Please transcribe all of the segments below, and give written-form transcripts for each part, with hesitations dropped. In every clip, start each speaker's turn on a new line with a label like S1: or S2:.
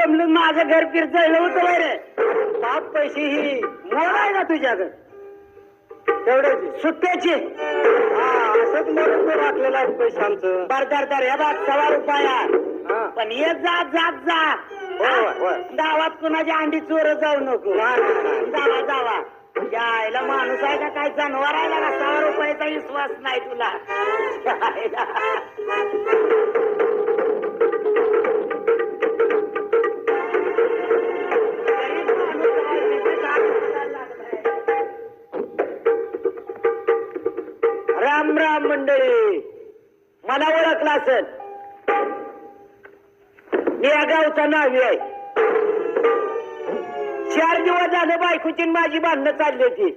S1: बोंबलून माझं घर फिरचळलं होतं रे. बाप पैसे ही मोड आहे का तुझ्याकडे तेवढ्याची सुट्ट्याची? असंच म्हणून तो राखलेला आहे पैसे आमचं. बरदार हे बघ 1.25 रुपया पण येत जा गावात कुणाच्या अंडी चोर जाऊ नको. जावा यायला माणूस आहे का काय जनावर आहे का? 100 रुपयाचा विश्वास नाही तुला. राम राम मंडळी, मला ओळखला असेल. मी या गावचा नावी आहे. 4 दिवस झालं बायकोची माझी भांडणं चालली होती.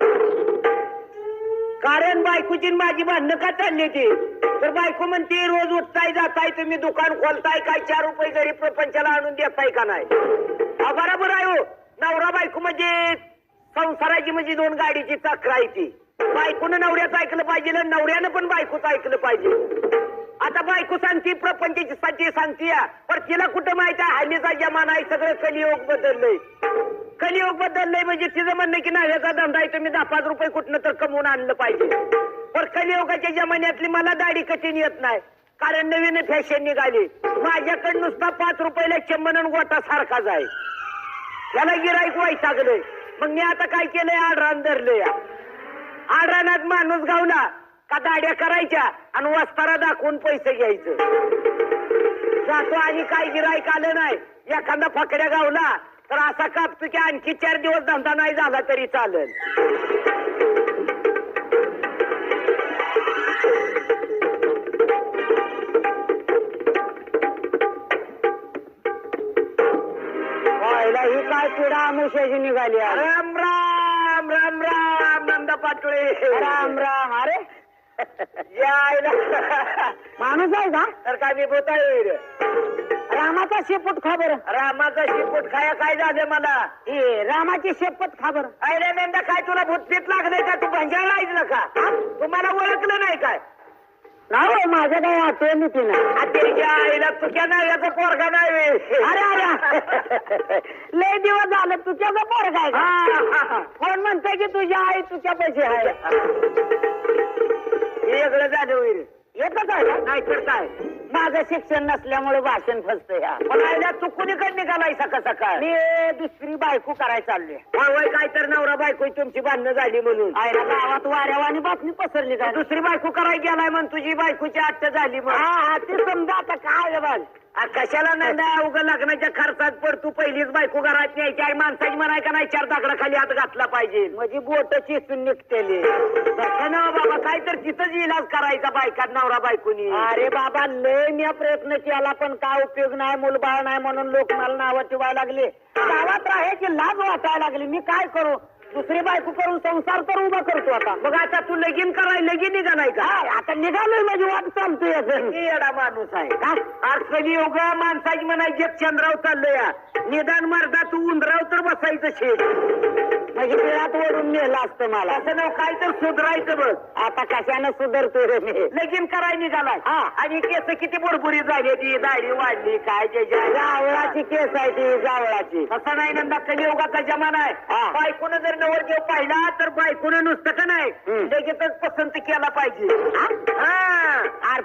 S1: कारण बायकोची माझी भांडणं का चालली होती तर बायको म्हणते रोज उठताय जाताय तुम्ही दुकान खोलताय काय 4 रुपये गरीब प्रपंचाला आणून देताय का नाही? बरोबर आहे हो. नवरा बायको म्हणजे संसाराची म्हणजे 2 गाडीची चाकं आहे ती. बायकोनं नवऱ्याचं ऐकलं पाहिजे नवऱ्यानं पण बायकोचं ऐकलं पाहिजे. आता बायको सांगते प्रपंचाची सांगते पण तिला कुठं माहिती आहे हल्लीचा जमाना आहे सगळं कलियोग बदललंय. कलियोग बदललंय म्हणजे तिचं म्हणणं की नव्याचा धंदा आहे तुम्ही 10-5 रुपये कुठनं तर कमवून आणलं पाहिजे. पण कलियोगाच्या जमान्यातली मला दाढी कठीण येत नाही कारण नवीन फॅशन निघाली. माझ्याकडे नुसता 5 रुपयाला चम्मन गोटा सारखाच आहे. त्याला गिराईक वैतागलंय. मग मी आता काय केलंय आडरान धरलंय. आडरानात माणूस गावला का दाड्या करायच्या आणि वस्तारा दाखवून पैसे घ्यायचं. जातो आणि काय गिराईक आलं नाही एखादा फकड्या गावला तर असा कापतो की आणखी 4 दिवस धंदा नाही झाला तरी चालेल. ही काय पिढा आमुष्याची निघाली. राम राम राम राम नंदा पाटोळे. राम राम. अरे यायला माणूस आहे का? तर काय मी बोताय रामाचा शेपूट खा बरं. रामाचा शेपूट खाया काय झालं मला? रामाची शेपूट खा बरं. अरे नंदा काय तुला भूतपीत लागले का? तू भंजाळा ऐकलं का? तुम्हाला ओळखलं नाही काय? नाही माझ्या काही आठवण होती ना. आईला तुझ्या नाव्याचा पोरगा नाही. अरे अरे लय दिवस झालं तुझ्याचा पोरगा आहे. कोण म्हणतंय की तुझ्या आई तुझ्या पैसे आहे? वेगळं झालं होईल. येतच आहे नाही तर काय माझं शिक्षण नसल्यामुळे भाषण फसत. या तू कुणीकडे निघालाय सकाळ सकाळ? मी दुसरी बायको करायला चाललोय. वय काय तर नवरा बायको तुमची भांडणं झाली म्हणून आयला गावात वाऱ्यावानी बातमी पसरली काय दुसरी बायको करायला गेलाय म्हणून तुझी बायकोची आत्या झाली. हा ते समजा आता काय बघ कशाला नाही उगा लग्नाच्या खर्चात पड. तू पहिलीच बायको घरात न्यायची आहे माणसाची म्हणाय का नाही 4 दाखडाखाली हात घातला पाहिजे म्हणजे बोट चिसून निघतेली. ना बाबा काय तर तिथंच इलाज करायचा बायकात नवरा बायकोनी. अरे बाबा लय मी प्रयत्न केला पण काय उपयोग नाही. मुलबाळ नाही म्हणून लोक मला नावं ठेवायला लागले. गावात राहायची लाज वाटायला लागली. मी काय करू? दुसरी बायको करून संसार तर उभा करतो आता. मग आता तू लगीन कराय लगीन निघा नाही का? आता निघालोय माझी वाट चालतोय. येडा माणूस आहे का? अडचणी योग माणसाची म्हणायची चंद्राव चाललोय. निदान मर्दा तू उंदराव तर बसायचं शेत म्हणजे पिळात ओढून नेलं असतं मला. असं नाव काय तर सुधरायचं बघ. आता कशानं सुधरतो रे मी? लगीन कराय निघालाय आणि केस किती बुरबुरी झाली ती दाढी वाढली काय त्याच्या जावळाची केस आहे ती जावळाची. असं नाही नंदा कलियुगाचा जमाना आहे. बायकोनं जर नवरदेव पाहिला तर बायकोनं नुसतं का नाही लगेचच पसंत केला पाहिजे.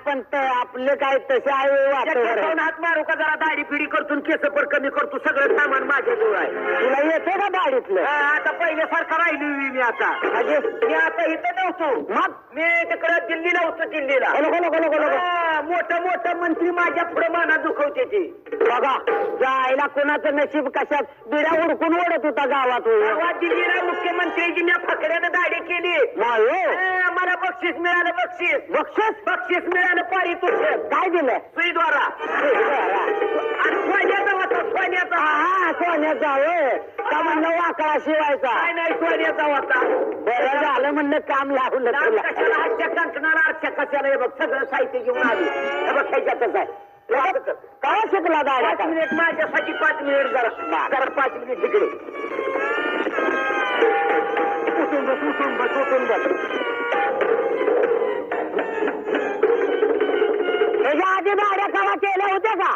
S1: पण आपलं काय तसे आहे हात मारू का जरा दाढी पिढी करतो केस पर कमी करतो सगळं सामान माझ्याजवळ आहे. तुला येते का दाढीतलं? आता पहिल्यासारखं राहिली मी आता. मी आता इथं नव्हतो मग मी तिकडे दिल्लीला होतो. दिल्लीला मोठं मोठं मंत्री माझ्या पुढे माना दुखवते ते बघा. जायला कोणाचं नशीब कशात बिड्या उडकून ओढत होता गावात. दिल्लीला मुख्यमंत्र्याची मी फकड्यानं दाढी केली. मला बक्षीस मिळालं. बक्षीस मिळालं पारितोषिक. काय दिलं? सुईद्वारा. आणि सोन्याचा होता सोन्याचा. सोन्याचा होय का म्हणलं वाकडा शिवायचा? नाही सोन्याचा होता. बरं झालं म्हणलं काम लावलं. कशाला हातच्या कंकणाला आजच्या कशाला हे बघ सगळं साहित्य घेऊन आली. हे बघ ह्याच्यातच आहे. काय शिकला दादा? 5 मिनिट माझ्यासाठी 5 मिनिट जरा 5 मिनिट तिकडे उठून बस. त्याच्या आधी दाड्या कवा केल्या होत्या का?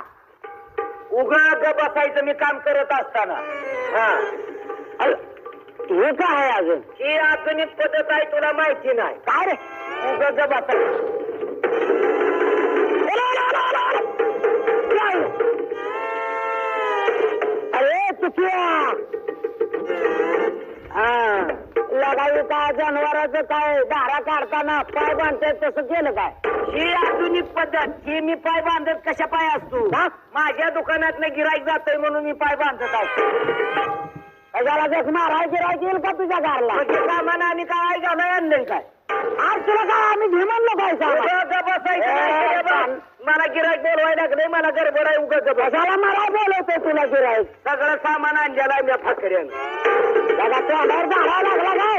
S1: उगा बसायचं मी काम करत असताना. हा हे काय आहे अजून? ही आधुनिक पद्धत आहे, तुला माहिती नाही काय रे? उगा बसायचं. अरे चुकिया लगावी काय जनावराचं काय दारा काढताना पाय बांधताय तसं केलं काय? ही आधुनिक पद्धत. ही मी पाय बांधत कशा पाय असतो? माझ्या दुकानात गिराईक जातोय म्हणून मी पाय बांधत असतो. कशाला जख माराय गिराईक येईल का तुझ्या घरला? म्हणजे सामान आणि काय घालाय आणलंय काय? आज तुला काय आम्ही घे म्हणलो काय बसायचं? मला गिराईक बोलवायला लागलंय, मला गडबड आहे. उगा कशाला मला बोलवतोय तुला गिराईक? सगळं सामान आणलेलं आहे मी फाकड्यानं. बघा तोंडावर जाळा लागला काय?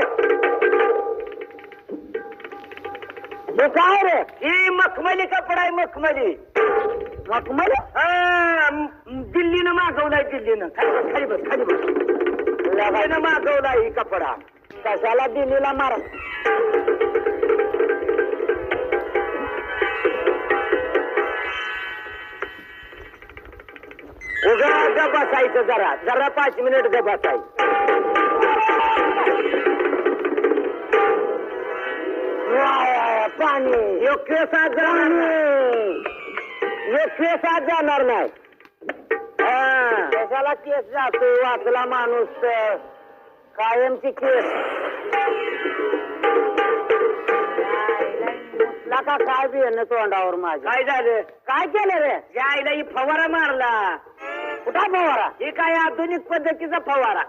S1: हे काय रे? ही मखमली कपडा आहे. मखमली मखमली दिल्लीनं मागवलाय. दिल्लीनं खाली बस खाली बस. दिल्लीनं मागवला ही कपडा. कशाला दिल्लीला मार? उगा बसायचं जरा जरा 5 मिनिट बसायचं. पाणी योग्य साथ जाणार नाही. कशाला केस जातो? वाचला माणूस कायमची केस. का काय बी ना तोंडावर माझ्या? काय झालं? काय केलं रे? या आईला ही फवारा मारला. कुठा फवारा? ही काय आधुनिक पद्धतीचा फवारा.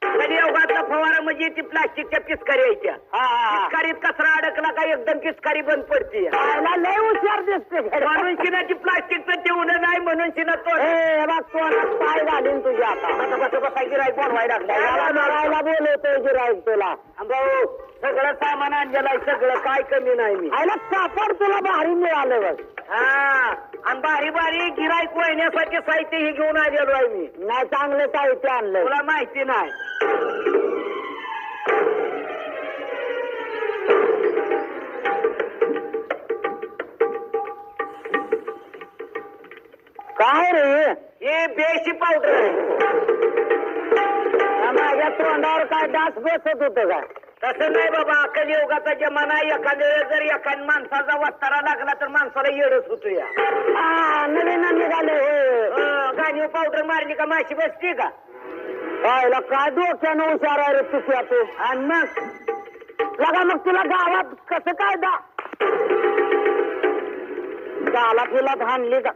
S1: कधी योगाचा फवारा म्हणजे ती प्लास्टिकच्या पिचकारी यायच्या. पिचकारीत कचरा अडकला का एकदम पिचकारी बंद पडते. लय हुशार दिसते म्हणून शिनाची प्लास्टिकचं ठेवलं नाही म्हणून शिना तोंडात पाय घालीन तुझ्या. आता बस बसा गिराईक बोलवायला लागला. बोलवतोय गिराईक तुला. भाऊ सगळं सामान आणलेलं आहे. सगळं काय कमी नाही. मी आयला कापड तुला भारी मिळालं बघ. हा आणि बारी बारी गिराईक वळण्यासाठी साहित्य हे घेऊन आलेलो आहे मी. नाही चांगलं साहित्य आणलं. तुला माहिती नाही. काय रे? हे बेशी पावडर आहे. माझ्या तोंडावर काय डास बसत होत का? तसं नाही बाबा. अकल योगाचा जमाना. एखाद्या वेळेस जर एखाद्या माणसाचा वस्तारा लागला तर माणसाला येडच होतो. या नवीन निघाले गाणी पावडर मारली का माशी बसते का? काय डोक्यानं हुशार आहे रे तुझ्या तू. आणि मग लगा मग तुला गावात कसं काय गाला तुला हाणली का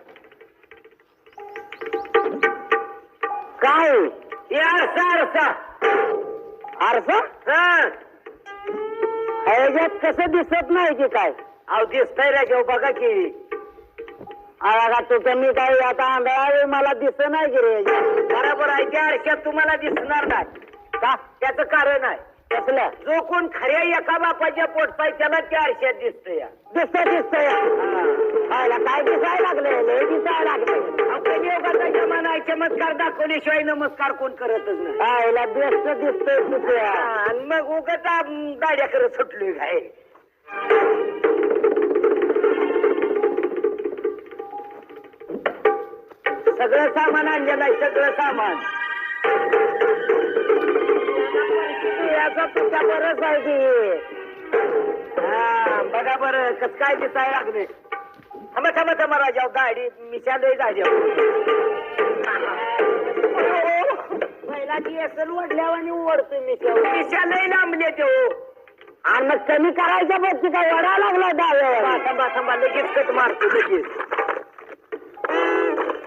S1: काय? आरसा आरसा आरसा ह्याच्यात कसं दिसत नाही की काय? अहो दिसतंय रे घेऊ बघा की. का तुझं मी काय आता आंधळा मला दिसत नाही की रे. बरोबर आहे. त्या आरशात तुम्हाला दिसणार नाही का? त्याचं कारण आहे. कसलं? जो कोण खऱ्या एका बापाच्या पोटचा त्याला त्या आरशात दिसतोय. दिसतंय काय दिसायला लागले? दिसायला लागले. आपण योगाचा जमाना आहे. चमत्कार दाखवल्याशिवाय नमस्कार कोण करतच नाही. बेस्ट दिसतोय तुझ्या. आणि मग उगाच दाड्या करत सुटलोय काय? सगळं सामान आणलेलं आहे. सगळं सामान याचा तुझ्या बरंच आहे की. हा बघा बरं कस काय दिसायला लागले. थांबा थांबा थांबा राजा. गाडी मिशालही राजा पहिला ती असेल वडल्यावर आणि ओढतोय मिशालही लांबले ते. आणि मग कमी करायच्या बघती काय वडा लागला डाव्यावर. थांबा थांबा लगेच कट मारतो लगेच.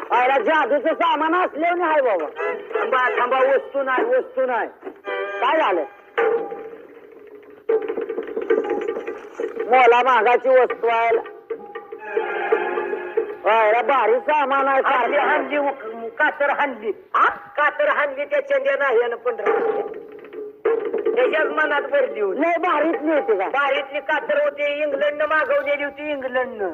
S1: पहिला जादूचं सामान असल्याने आहे बाबा. थांबा थांबा. वस्तू नाही वस्तू नाही. काय झालं? मोला महागाची वस्तू आहे. भारी सामान आहे. हानली कातर हानली. कातर हानली त्या चंद्या नाही पण त्याच्याच मनात भरली होती. नाही भारीतली होती का? भारीतली कातर होती. इंग्लंडनं मागवलेली होती. इंग्लंडनं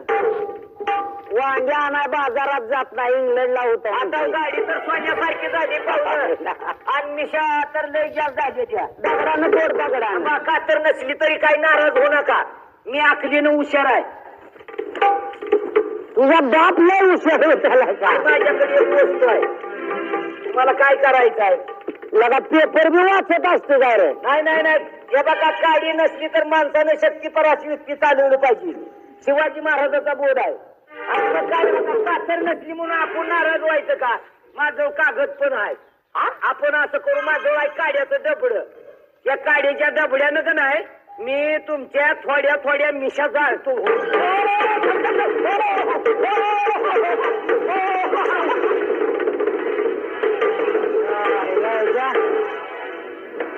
S1: वांगे आणाय बाजारात जात नाही. इंग्लंडला होत. आता गाडी तर सोन्यासारखी झाली पाहुणं. आणि मिशा तर लय जास्त झाली. त्या दगडानं तोड दगडा. कातर नसली तरी काही नाराज होऊ नका. मी आखलीनं हुशार आहे. तुझा बाप लय हुशार होता काय. माझ्याकडे एक वस्तू आहे, तुम्हाला काय करायचं आहे. लगा पेपर बी वाचत असतो काय रे. नाही नाही नाही, हे बघा गाडी नसली तर माणसाने शक्तीपर अशी युक्ती चालवली पाहिजे. शिवाजी महाराजाचा बोर्ड आहे. असं काय बघा, पाथर नसली म्हणून आपण नाराज व्हायचं का. माझं कागद पण आहे. आपण असं करू, माझं आहे काड्याचं डबड. या काडीच्या डबड्यानं का नाही मी तुमच्या थोड्या थोड्या मिशा जाळतो.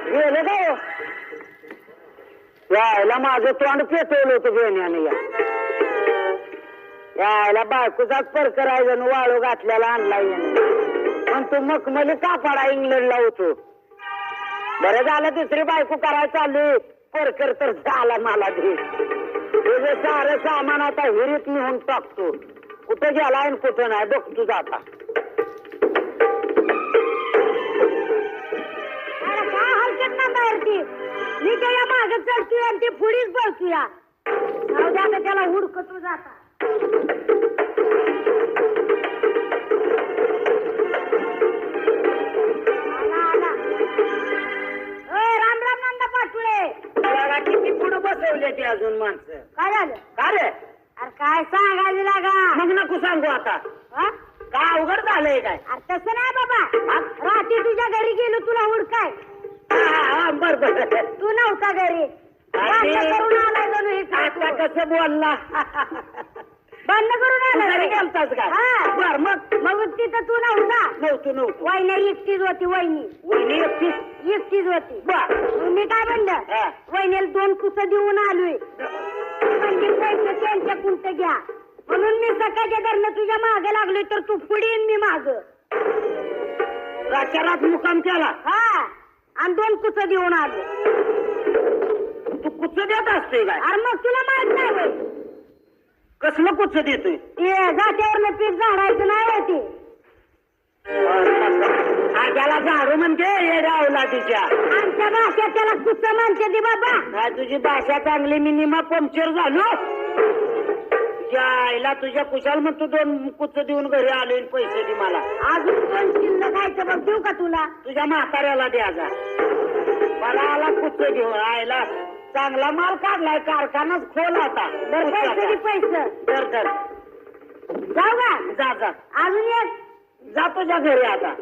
S1: गेलं का यायला माझं तोंड पेटवलं होतं गेण्याने. यायला बायकोचाच परकर आहे जणू वाळू घातल्याला आणला याने. पण तू मखमली कापाडा इंग्लंडला होतो. बरं झालं दुसरी बायको करायला चालली, परकर तर झाला मला दे. तुझं सारं सामान आता हिरीत नेऊन टाकतो. कुठं गेला आणि कुठं नाही बघ तुझं आता. मी त्या मागे चढतोय आणि ती पुढीच बसतोया. त्याला हुडकतो जाता. राम राम नंदा पाटुळे. किती पुढे बसवले ते अजून माणसं. काय झालं का रे. अरे काय सांगायला लागा. मग नको सांगू आता. काय अवघड झालंय काय. अरे तसं नाही बाबा, रात्री तुझ्या घरी गेलो तुला हुडकाय. बर बर, तू नव्हता घरी. करून आलाय जणू हे. कसं बोलला. बंद करून आला गेलताच का. बर मग तिथं तू नव्हता. वहिनी एकटीच होती. वहिनी एकटीच होती. बर मी काय म्हणलं, वहिनीला 2 कुसं देऊन आलोय. म्हणजे पैसे त्यांच्या कुंट घ्या म्हणून मी सकाळच्या दरम्यान तुझ्या मागे लागलोय, तर तू पुढे येईन मी माग. रात मुकाम केला. आणि 2 कुसं देऊन आलो. तू कुसं देत असतोय काय. अरे मग तुला माहित नाही कसलं कुसं देतोय. जात्यावर पीठ झाडायचं नाही ते. त्याला झाडू म्हणते येडावला तिच्या. आमच्या भाषेत त्याला कुसं म्हणते ती बाबा. काय तुझी भाषा चांगली, मी निमा पंक्चर झालो. आईला तुझ्या कुशाल मग तू 2 कुचं देऊन घरी आले. पैसे दे मला. अजून 2 शिल्लक खायचं बघ. देऊ का तुला. तुझ्या म्हाताऱ्याला द्यायचा. मला आला कुचं घेऊन. आईला चांगला माल काढलाय. कारखानाच खोल आता. पैसे दर जाऊ का. जा अजून एक. जा तुझ्या घरी आता.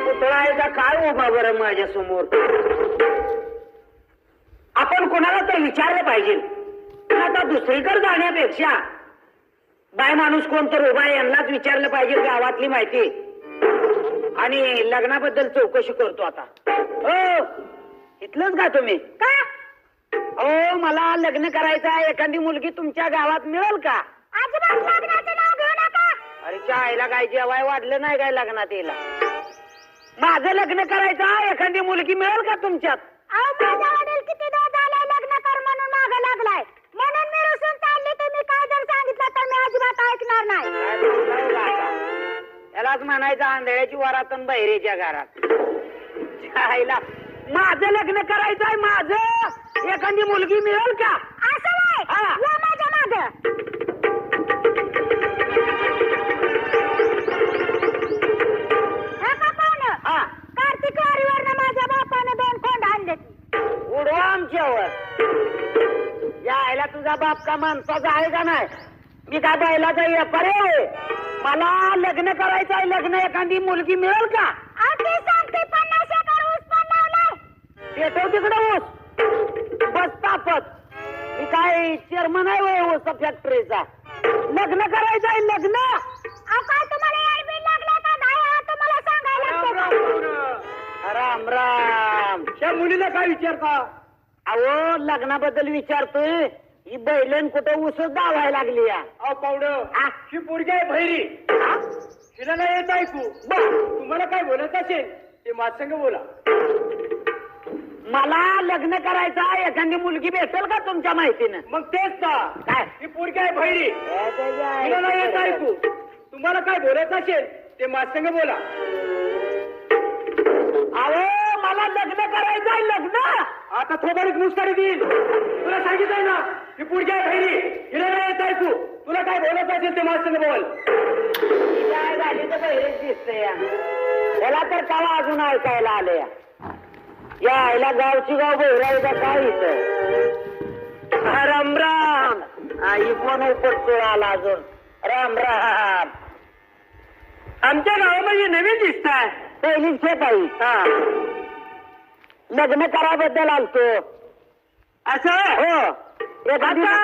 S1: पुतळा आहे का काय उभा बरं माझ्या समोर. आपण कोणाला तर विचारलं पाहिजे. आता दुसरीकडे जाण्यापेक्षा बाय माणूस कोण तर उभा यांनाच विचारलं पाहिजे गावातली माहिती. आणि लग्नाबद्दल चौकशी करतो आता. हो इथलंच का तुम्ही. का हो मला लग्न करायचं आहे. एखादी मुलगी तुमच्या गावात मिळेल का. अजिबात लग्नाचं नाव घेऊ नका. अरे आईला काय जेवाय वाढलं नाही काय लग्नात यायला. माझं लग्न करायचं आहे. एखादी मुलगी मिळेल का तुमच्यात. किती दिवस झालाय लग्न कर म्हणून मागं लागलाय. म्हणून मी रुसून चालले. तुम्ही काय जर सांगितलं तर मी अजिबात ऐकणार नाही. यालाच म्हणायचं आंधळ्याची वरात आणि बहिरेच्या घरात. माझं लग्न करायचं आहे. माझं एखादी मुलगी मिळेल का. असं माझ्या माग. कार्तिक वारीवर माझ्या बापाने 2 खोंड आणले. उडवा आमच्यावर. यायला तुझा बाप का माणसाचा आहे का नाही. मी काय बैलाचा व्यापार आहे. मला लग्न करायचं आहे. लग्न एखादी मुलगी मिळेल का. सांगते 50 एकर ऊस पण लावलाय. पेटव तिकडे ऊस. बस तापत. मी काय चेअरमन आहे ऊस फॅक्टरीचा. लग्न करायचं आहे. लग्न काय तुम्हाला लागला का नाही तुम्हाला सांगायला. राम राम. त्या मुलीला काय विचारता. अहो लग्नाबद्दल विचारतोय. ही बैलन कुठं ऊस दावायला लागली या. पावड ही पोरगी आहे भैरी.
S2: तिला नाही येत ऐकू. तुम्हाला काय बोलायचं असेल ते माझ्या बोला.
S1: मला लग्न करायचं आहे, एखादी मुलगी भेटेल का तुमच्या माहितीनं?
S2: मग तेच ना
S1: काय
S2: ही पोरगी आहे बहिणी. तिला नाही येत ऐकू. तुम्हाला काय बोलायचं असेल ते माझ्या बोला.
S1: अहो मला लग्न करायचं आहे, लग्न.
S2: आता थोबाडीत मुस्काडी देईल. तुला सांगितलंय ना ही पोरगी आहे बहिणी. तिला नाही येत ऐकू. तुला काय बोलायचं असेल ते माझ्या बोल.
S1: काय झाली तर बहिरेच दिसते याला तर कावा अजून ऐकायला आले यायला गावची गाव बहिरायचा काय इथं. राम राम. आई पण उपटतो आला अजून. राम राम.
S2: आमच्या गावामध्ये नवीन दिसताय.
S1: पहिलीच खेप आई. लग्न कराबद्दल आलतो.
S2: असं
S1: हो.
S2: आता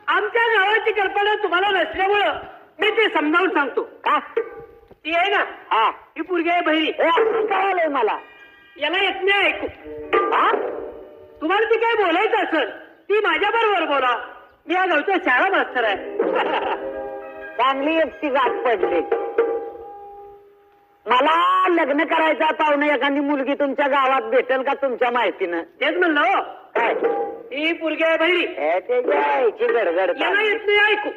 S2: आमच्या गावाची कल्पना तुम्हाला नसल्यामुळं मी ते समजावून सांगतो.
S1: का
S2: ती आहे ना
S1: हा
S2: ही पोरगी आहे बहिणी.
S1: कळलंय मला.
S2: याला येत नाही ऐकू.
S1: हा
S2: तुम्हाला ती काय बोलायचं असेल ती माझ्या बरोबर बोला. मी या गावचा शाळा मास्तर आहे.
S1: चांगली एकटी गाठ पडली. मला लग्न करायचं पाहुणे एखादी मुलगी तुमच्या गावात भेटेल का तुमच्या माहितीनं?
S2: तेच म्हणलं हो.
S1: काय
S2: ही पोरगी आहे बहिणी.
S1: त्याची गडगड.
S2: याला येत नाही ऐकू.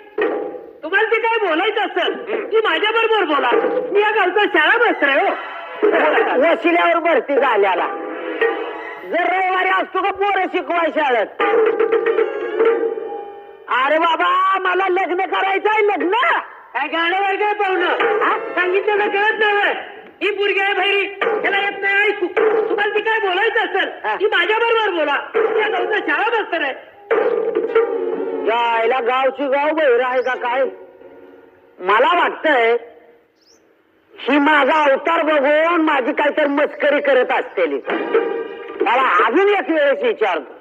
S2: तुम्हाला ती काय बोलायचं असेल ती माझ्या बरोबर बोला. मी या गावचा शाळा मास्तर आहे हो.
S1: वशिल्यावर भरती झाल्याला. जर रविवारी असतो का पोरं शिकवाय शाळेत? अरे बाबा मला लग्न करायचं आहे, लग्न.
S2: काय गाणं वर्ग आहे पाहुणं. सांगितलं ना कळत नाही. ही पोरगी आहे बहिणी. त्याला येत नाही ऐकू. तुम्हाला ती काय बोलायचं असेल ती माझ्या बरोबर बोला. या गावचा शाळा मास्तर आहे.
S1: यायला गावची गाव बहिर आहे का काय? मला वाटतंय ही माझा अवतार बघून माझी काहीतरी मस्करी करत असतेली. मला अजून एक वेळेस विचारतो.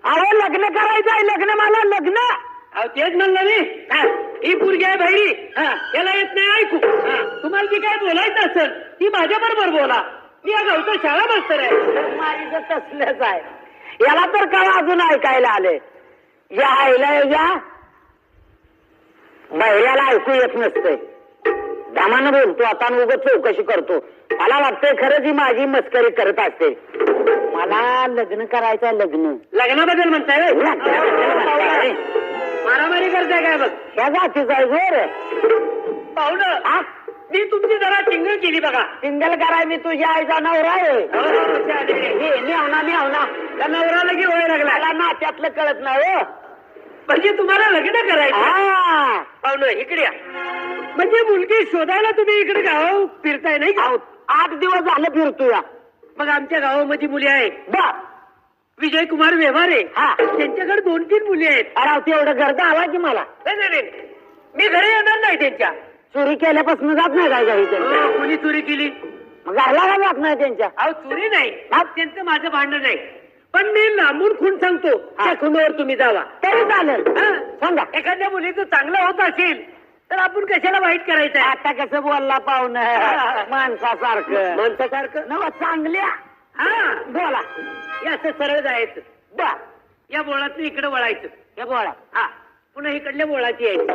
S1: अहो लग्न करायचं आहे, लग्न. मला लग्न.
S2: अहो तेच म्हणलं मी. ही पोरगी आहे बहिणी. याला येत नाही ऐकू. तुम्हाला ती काय बोलायचं असेल ती माझ्या बरोबर बोला. मी या गावचा शाळा मास्तर आहे.
S1: माझी तर तसलंच आहे. याला तर का अजून ऐकायला आले. या आईला या बहिऱ्याला ऐकू येत नसतंय. दामानं बोलतो आता उगाच चौकशी करतो. मला वाटतंय खरंच ही माझी मस्करी करत असते. मला लग्न करायचं, लग्न.
S2: लग्नाबद्दल म्हणताय मारामारी करताय काय बघ.
S1: या जातीचा आहे जोर.
S2: पाहुणं मी तुमची जरा टिंगल केली बघा.
S1: सिंगल कराय मी तुझ्या आईचा नवरा आहे. मेवना
S2: त्या नवऱ्याला की वय लागला.
S1: मला नात्यातलं कळत नाही हो.
S2: म्हणजे तुम्हाला लग्न करायचं. पाहुणं इकडे या. म्हणजे मुलगी शोधायला तुम्ही इकडे गाव फिरताय नाही का?
S1: 8 दिवस झालं फिरतो या.
S2: मग आमच्या गावामध्ये मुली आहेत.
S1: बर.
S2: विजय कुमार व्यवहारे.
S1: हा
S2: त्यांच्याकडे 2-3 मुली आहेत.
S1: अरे तेवढं गर्द आला की मला.
S2: नाही मी घरी येणार नाही त्यांच्या.
S1: चोरी केल्यापासून जात नाही काय घरी त्यांच्या?
S2: कुणी चोरी केली?
S1: मग घरला का जात नाही त्यांच्या?
S2: अहो चोरी नाही. त्यांचं माझं भांडण नाही. पण मी लांबून खून सांगतो त्या खुनावर तुम्ही जावा
S1: तरी चालेल. सांगा.
S2: एखाद्या मुलीचं चांगलं होत असेल तर आपण कशाला वाईट करायचं?
S1: आता कसं बोलला पाहुणं माणसासारखं.
S2: माणसासारखं
S1: नव चांगल्या.
S2: हा
S1: बोला.
S2: हे असं सरळ जायचं.
S1: बर.
S2: या बोळातनं इकडे वळायचं.
S1: हे बोला.
S2: हा पुन्हा इकडल्या बोळाची यायची.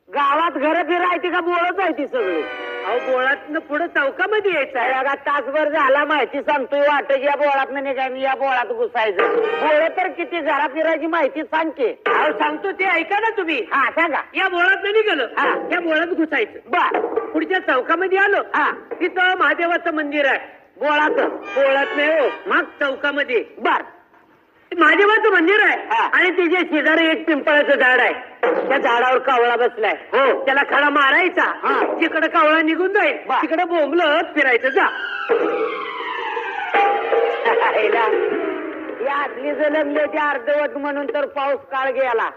S1: गावात घर फिरायची का बोलत आहे ती सगळी?
S2: अहो बोळातनं पुढे चौकामध्ये यायचं.
S1: तासभर झाला माहिती सांगतोय. वाटत या बोळात निघाय या बोळात घुसायचं. बोळ तर किती घरा फिरायची माहिती सांगते.
S2: अहो सांगतो ते ऐका ना तुम्ही.
S1: हा सांगा.
S2: या बोळात निघालं. या बोळात घुसायचं.
S1: बर.
S2: पुढच्या चौकामध्ये आलो. तिथं महादेवाचं मंदिर आहे. बोळात नाही हो. मग चौकामध्ये.
S1: बर.
S2: महादेवाचं मंदिर आहे आणि त्याच्या शेजारी एक पिंपळाचं झाड आहे. त्या झाडावर कावळा बसलाय.
S1: हो.
S2: त्याला खडा मारायचा. जिकडे कावळा निघून जाईल तिकडे बोंबलत फिरायचं जा.
S1: यातली जलमल्याची अर्धवट म्हणून तर पाऊस काळ गेला.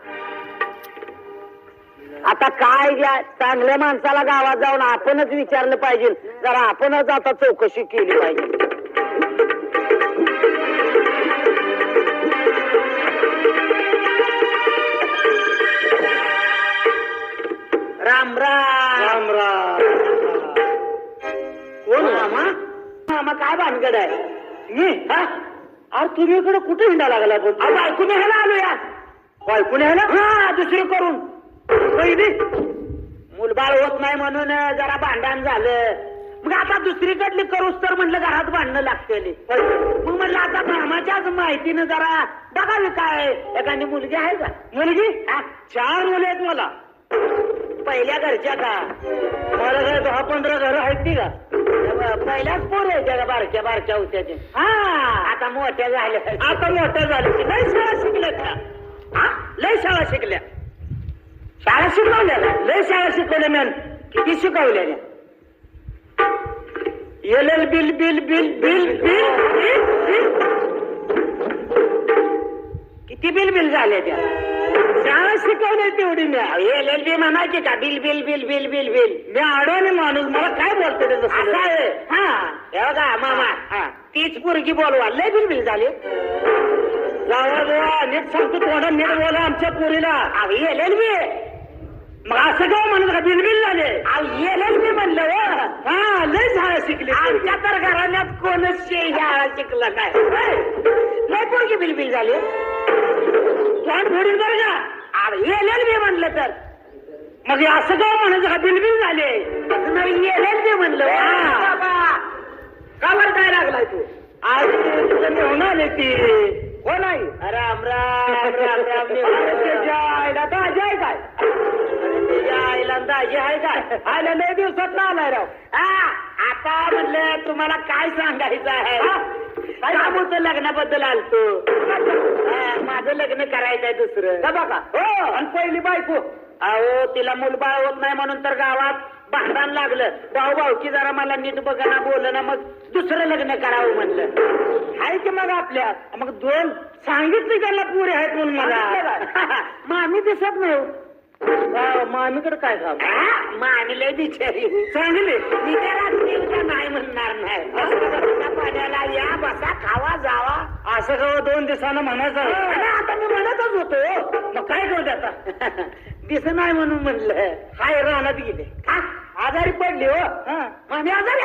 S1: आता काय द्या. चांगल्या माणसाला गावात जाऊन आपणच विचारलं पाहिजे. जरा आपणच आता चौकशी केली पाहिजे. राम राम. कोण मामा? मामा काय भानगड आहे? मी अरे तुम्ही इकडे कुठे हिंडा लागला? बायकून ह्याला आलो या. बायकून ह्याला? हा दुसरी करून पहिली मुलबाळ होत नाही म्हणून जरा भांडण झालं. मग आता दुसरीकडली करूच तर म्हणलं घरात भांडणं लागतेली. मग म्हणलं आता कामाच्याच माहितीनं जरा बघावी काय एखादी मुलगी आहे का? मुलगी 4 मुले आहेत मला. पहिल्या घरच्या का? मला काय 10-15 घरं आहेत ती का? पहिल्याच पोर आहे त्या बारक्या बारक्या होत्याचे. हा आता मोठ्या झाल्या. आता मोठ्या झाल्या. लय शाळा शिकल्या त्या. लय शाळा शिकल्या. शाळा शिकवल्या लय शाळा शिकवल्या मॅन. किती शिकवल्या? LL bill bill bill bill bill किती बिल बिल झाले त्या? शाळा शिकवल्या तेवढी मी. LL म्हणायची का? Bill bill bill bill bill bill. मी आडवणे माणूस, मला काय बोलतो ते असं आहे. हा बघा मामा, तीच पोरगी बोलवा. लय बिल बिल झाली. जावा जावा नीट सांगतो थोडा नीट बोला आमच्या पोरीला. LL मग असं काय म्हणलं का? बिलबिल झाले. LL म्हणलं हा लय शाळा शिकली. आमच्या तर घराण्यात कोणच शाळा शिकला काय? लय पोरगी बिलबिल झाली. तोंड फोडून बरं का? LL म्हणलं तर मग असं काय म्हणायचं का? बिलबिल झाले. LL म्हणलं. का बरं काय लागलाय तू? आज तुझं होणार आहे ती. हो नाही. राम राम राम राम. त्याच्या आईला दाजी आहे काय? त्याच्या आईला दाजी आहे काय? आयला लय दिवसात ना आलाय राव. आता म्हणलं तुम्हाला काय सांगायचं आहे? काम होतं लग्नाबद्दल आलतो. माझं लग्न करायचंय दुसरं. बघा हो. आणि पहिली बायको अहो तिला मुलबाळ होत नाही म्हणून तर गावात भांडण लागलं. भाऊ की जरा मला नीट बघा बोल ना. मग दुसरं लग्न करावं म्हणलं. आहे की मग आपल्या मग 2 सांगितली त्याला पुरे आहेत म्हणून मला. मामी दिसत नाही. मामीकडे काय काम? मामी लय बिचारी चांगली. मी त्या रात्री नाही म्हणणार नाही. पाण्याला या बसा खावा जावा असं खावं 2 दिवसानं म्हणायचं. आता मी म्हणतच होतो. मग काय करू आता? दिस नाही म्हणून म्हणलं. हाय रानात गेले. आजारी पडली हो. मामी आजारी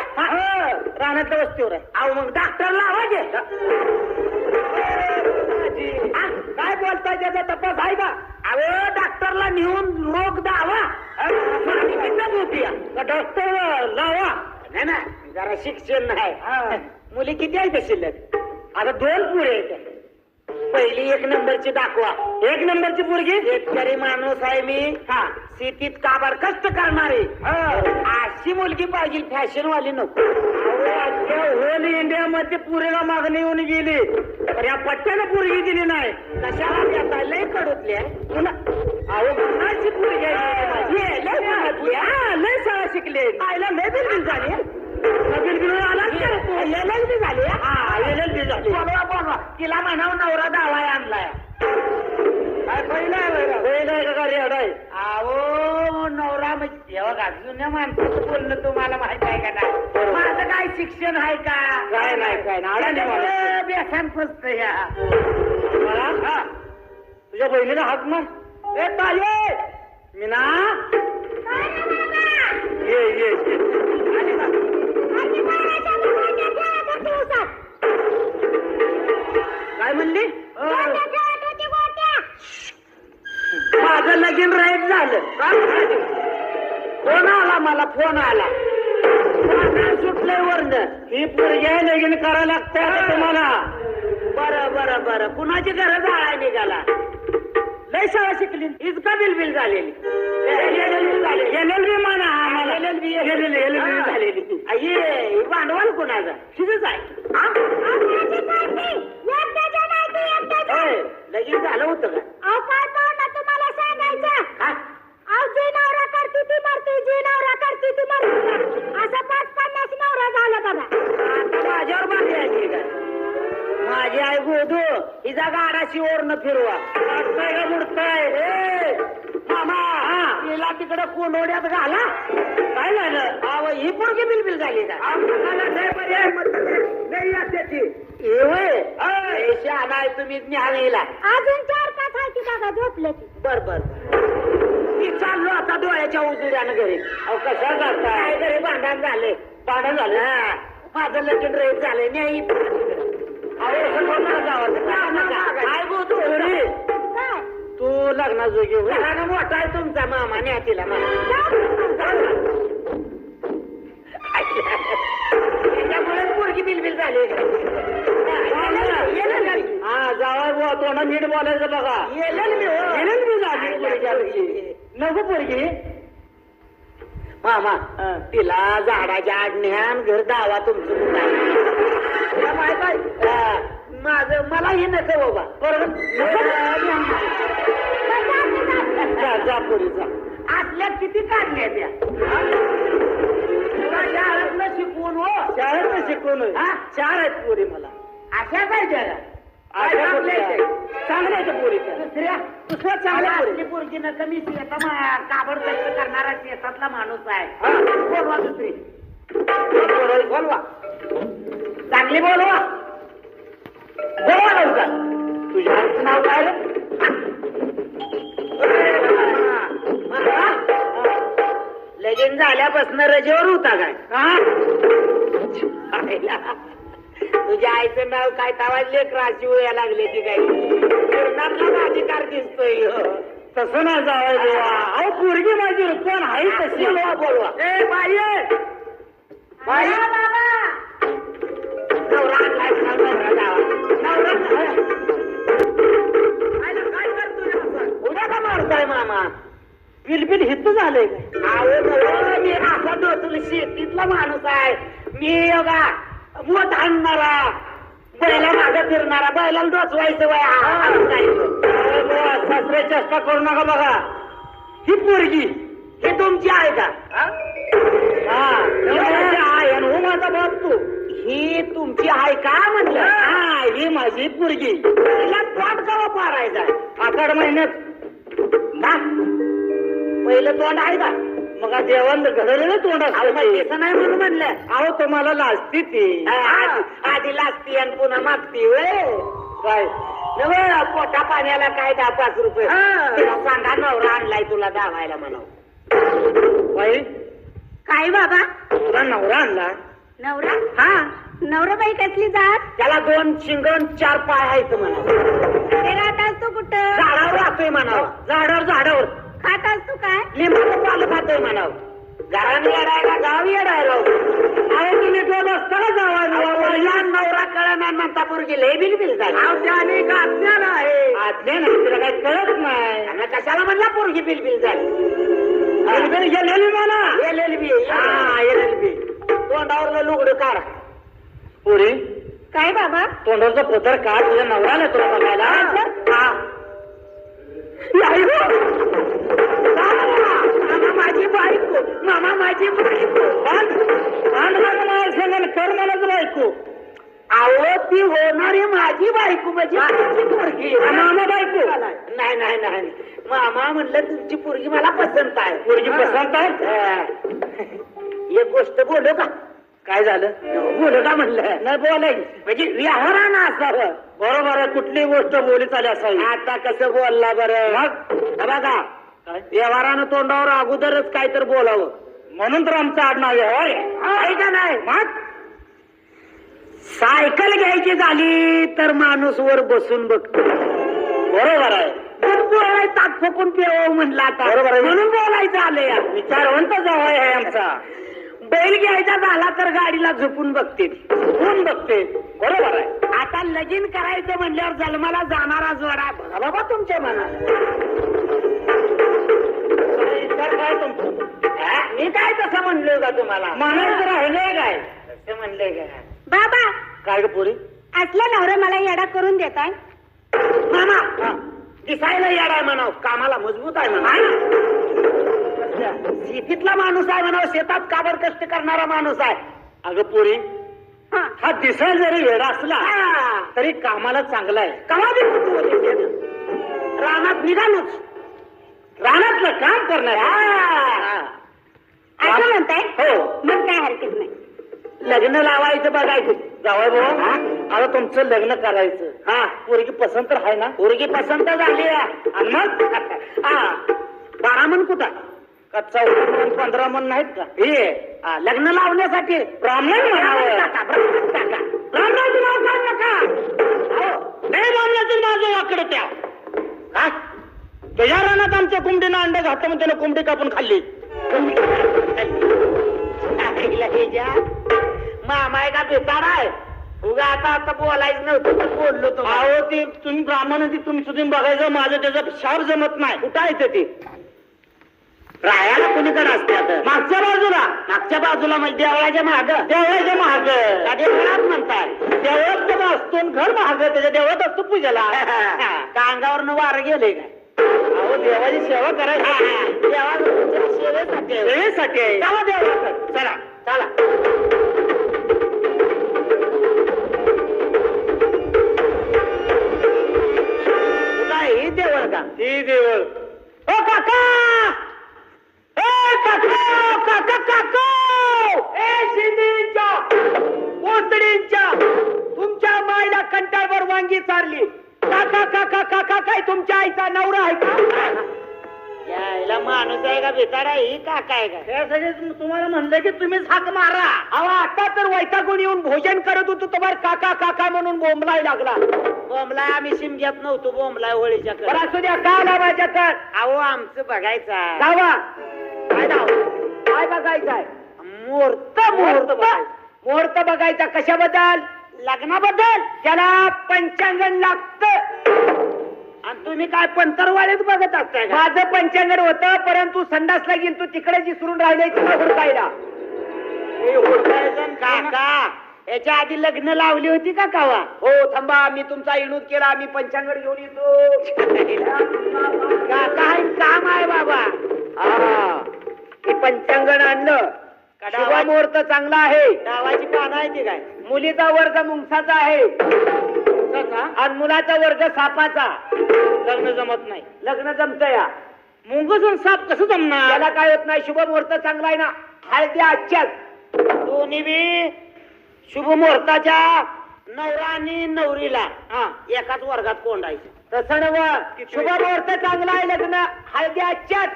S1: रानातल्या वस्तीवर आहे. अहो मग डॉक्टरला आवाज काय बोलताय? त्याचा तपास आहे का? अहो डॉक्टरला नेऊन रोग दावा होती. डॉक्टर लावा नाही ना. जरा शिक्षण नाही. मुली किती आहे शिल्लक? आता 2 पुरे आहेत. पहिली 1 नंबरची दाखवा. 1 नंबरची पोरगी शेतकरी माणूस आहे मी. शेतीत काबार कष्ट करणारी अशी मुलगी पाहिजे. फॅशनवाली नको. होल इंडियामध्ये पुरेला मागणी येऊन गेली तर या पट्ट्याला पोरगी दिली नाही. कशाला देता? लय कडूतली आहे. अहो कुणाची पोरगी लय शाळा शिकले. आयला लय बिलबिल झाली. बिलबिल आला LL झाली. LL झाली. बोलवा तिला म्हणाव नवरा दावा आणलाय. काय पहिला आहे का रेड आहे? अहो नवरा म्हणजे बघा जुन्या माणसाचं बोलणं तुम्हाला माहित आहे का नाही? माझं काय शिक्षण आहे का? काय नाही काय नाही. बेसान फसत या मला. तुझ्या बहिणीला हात मार. ए ताये मीना ये काय म्हणली? माझं लगीन राईट झालं. फोन आला मला. फोन आला. सुटलंय वरन. ही पोरगी लगीन करायला लागतंय तुम्हाला. बरं बरं बरं. कुणाची गरज आहे निघाला? लय शाळा शिकली. इतका बिलबिल झालेली. LL म्हणा. LL झालेली. भांडवल कुणाचा? तिथंच आहे. लगीन झालं होतं का? तुम्हाला सांगायचं. जी नवरा करते ती मरते. जी नवरा करते ती मरते. असं 5-50 नवरा झालं बघा. आता माझ्यावर बाकी आहे का? माझी आई गोदू हिचा गाडाशी ओरनं फिरवा. काय का बुडताय मामा? तिला तिकडं कोंडोड्यात घाला. काय झालं? अहो ही पोरगी बिलबिल झाली का? नाही तुम्ही न्यावीला अजून 4-5 आहे ती बघा झोपले. बर मी चाललो आता डोळ्याच्या उजुड्यानं घरी. अहो कशा करताय? घरी भांडण झाले. भांडण झालं. माझं लगीन रेट झाले. नाही तू लग्नाजोगी होईल. मोठा आहे तुमचा मामा न्या तिला त्याच्यामुळे पोरगी बिलबिल झाली. हा जावा बुवा तोंडा नीट बोलायचं बघा. येलेल मी झाली नको पोरगी. मामा तिला झाडाच्या आडण्यान घर दावा तुमचं माहित आहे माझं मला हे नको बाबा. बरोबर जा पोरी जा. आपल्या किती काढल्या त्या शाळेतनं शिकवून हो. शाळेतनं शिकवून चार आहेत पोरी मला. अशा काय त्या चांगल्या पोरी दुसऱ्या चांगल्या पोरी. पोरगीनं कमी काबड कष्ट करणारा शेतातला माणूस आहे. बोलवा दुसरी बोलवा चांगली बोलवा. बोलवा लवकर. तुझ्या आईचं नाव काय रे? लगीन झाल्यापासून रजेवर होता काय? तुझ्या आईचं नाव काय तावाजले क्राशी वया लागले ती काही पूर्णातला अधिकार दिसतोय. तसं नाही जावाय. अहो पोरगी माझी कोण आहे तशी बोलवा. ए बाई बाई नवरा आणलाय नवरा काय करतोय? उद्या का मारताय मामा? बिलबिल हित झालंय काय? मी असा डोचून शेतीतला माणूस आहे. मी बघा मोठ आणणारा बैला मागं फिरणारा बैलाला डोचवायचं सासरे चेष्टा करू नका. बघा ही पोरगी ही तुमची आहे का? आहे हो माझा बाप. तू ही तुमची आहे का म्हटलं? हा ही माझी पोरगी. तिला तोंड कवा पारायचा? आखाड महिन्यात पहिलं तोंड आहे का? मग जेवण घडलेलं तोंड असं नाही म्हणून म्हणलं. अहो तुम्हाला लाजती ती आधी लाजती आणि पुन्हा मागती वय काय पोटा पाण्याला काय 10-5 रुपये सांगा. नवरा आणलाय तुला दावायला म्हणावं. बाई
S3: काय बाबा?
S1: तुला नवरा आणला?
S3: नवरा? हा नवरा बाई कसली जात?
S1: त्याला 2 शिंग 4 पाय आहेत म्हणावं.
S3: ते राहत असतो कुठं?
S1: झाडावर राहतोय म्हणावं. झाडावर
S3: खात असतो काय?
S1: लिंबाचं पाल खातोय म्हणावं. घराने येडायला गाव येडायला. अरे तुम्ही तो रस्त्याला जावा. नवरा कळणार म्हणता पोरगी लय बिलबिल झाली. आज्ञाला आहे. आज्ञा नाही तुला काही कळत नाही. कशाला म्हणला पोरगी बिलबिल झाली? एलएलबी तोंडावर लुगडं काढ. पुढे
S3: काय बाबा?
S1: तोंडाचा पदर काढ. तुझ्या नवऱ्याला तुला बघायला. माझी बायको मामा माझी बायको कर मलाच बायको. अहो ती होणारी माझी बायको म्हणजे मामा बायको. नाही मामा म्हणलं तुमची पोरगी मला पसंत आहे. पोरगी पसंत आहे. एक गोष्ट बोलू का? काय झालं? बोलू का म्हणलं? नाही बोलाय म्हणजे व्यवहारानं असावं. बरोबर आहे. कुठली गोष्ट बोली चालली असावी. आता कसं बोलला बरं? मग बघा व्यवहारानं तोंडावर अगोदरच काय तर बोलावं म्हणून तर आमचं आडनाव आहे का नाही? मग सायकल घ्यायची झाली तर माणूस वर बसून बघतो. बरोबर आहे. बोलाय ताट फुकून पेव म्हणला आता. बरोबर आहे. म्हणून बोलायचं आलंय. विचारवंत जावं आहे आमचा. बैल घ्यायचा झाला तर गाडीला झोपून बघते. झोपून बघते. बरोबर आहे. आता लगीन करायचं म्हणल्यावर जन्माला जाणारा जोडा बघा बाबा तुमच्या मनाला. काय तुमचं? मी काय तसं म्हणलोय का तुम्हाला? म्हणायचं राहिलंय काय? तसं म्हणलंय का
S3: बाबा?
S1: काय ग पोरी?
S3: असला नवरा मला येडा करून देताय?
S1: मामा दिसायला येडाय म्हणाव. कामाला मजबूत आहे म्हणा. शेतीतला माणूस आहे म्हणाव. शेतात काबड कष्ट करणारा माणूस आहे. अगं पोरी हा दिसायला जरी वेडा असला तरी कामाला चांगला आहे. कमा रानात निघालोच. रानातलं काम करणार
S3: असं म्हणताय?
S1: हो.
S3: मग काय हरकत नाही.
S1: लग्न लावायचं बघायचं. जावय भाऊ आता तुमचं लग्न करायचं. हा पोरगी पसंत आहे ना? पोरगी पसंत झाली. आणि मग 12 मन कुठं? का 14 मन 15 मन नाहीत का? हे लग्न लावण्यासाठी ब्राह्मण म्हणावं. ब्राह्मणाचं नाव काढ नका. ब्राह्मणाचं माझं वाकडं त्या तुझ्या रानात आमच्या कोंबडीनं अंडे घातलं म्हणून त्यानं कोंबडी कापून खाल्ली. मामा आहे का बेकार आहे उगा आता बोलायचं नव्हतं तर बोललो तो. अहो ती तुम्ही ब्राह्मण ती तुम्ही सुद्धा बघायचं माझं त्याचा शाप जमत नाही. कुठं आहे ते राहायला कुणीकडे असते आता मागच्या बाजूला म्हणजे देवळाच्या महाग देवळात म्हणताय देवळात असतो घर महाग त्याच्या देवळात असतो पूजेला. कांगावरनं वारं गेले काय अहो देवाची सेवा करायची सेवेसाठी आहे. चला देवळात चला चला. ही देवळ का ही देवळ. ओ काका काका काका तुमच्या मायला कंटाळवर वांगी चारली. काका काका काका काय तुमच्या आईचा नवरा आहे का? यायला माणूस आहे का बेतारा ही काका आहे का? त्यासाठी तुम्हाला म्हणलं की तुम्हीच हाक मारा. अहो आता तर वैतागून येऊन भोजन करत होतो तुम्हाला काका काका म्हणून बोंबलाय लागला. बोंबलाय आम्ही शिमग्यात नव्हतो बोंबलाय होळीच्या कर. असू द्या का लावायच्या कर. अहो आमचं बघायचा जावा काय नाव काय बघायचंय? मुहूर्त मुहूर्त मुहूर्त बघायचा. कशाबद्दल? लग्नाबद्दल. त्याला पंचांगण लागतं. आणि तुम्ही काय पंतरवाळीत बघत असताय? माझं पंचांगण होतं परंतु संडासला गेल तू तिकडे विसरून राहिले हुडकायला. काका याच्या आधी लग्न लावली होती का कावा? हो थांबा मी तुमचा इनूद केला. मी पंचांगण घेऊन येतो. काका काम आहे बाबा. हे पंचांगण आणलं. शुभ मुहूर्त चांगला आहे. डावाची पानं आहे ती काय? मुलीचा वर्ग मुंगसाचा आहे आणि मुलाचा वर्ग सापाचा. लग्न जमत नाही. लग्न जमत या मुंगस साप कसं जमणार? त्याला काय होत नाही. शुभ मुहूर्त चांगला आहे ना. हळदी आजच्याच दोन्ही बी शुभ मुहूर्ताच्या नवरा आणि नवरीला एकाच वर्गात कोंडायचं. तसं नव शुभ मुहूर्त चांगला आहे. लग्न हळदी आजच्याच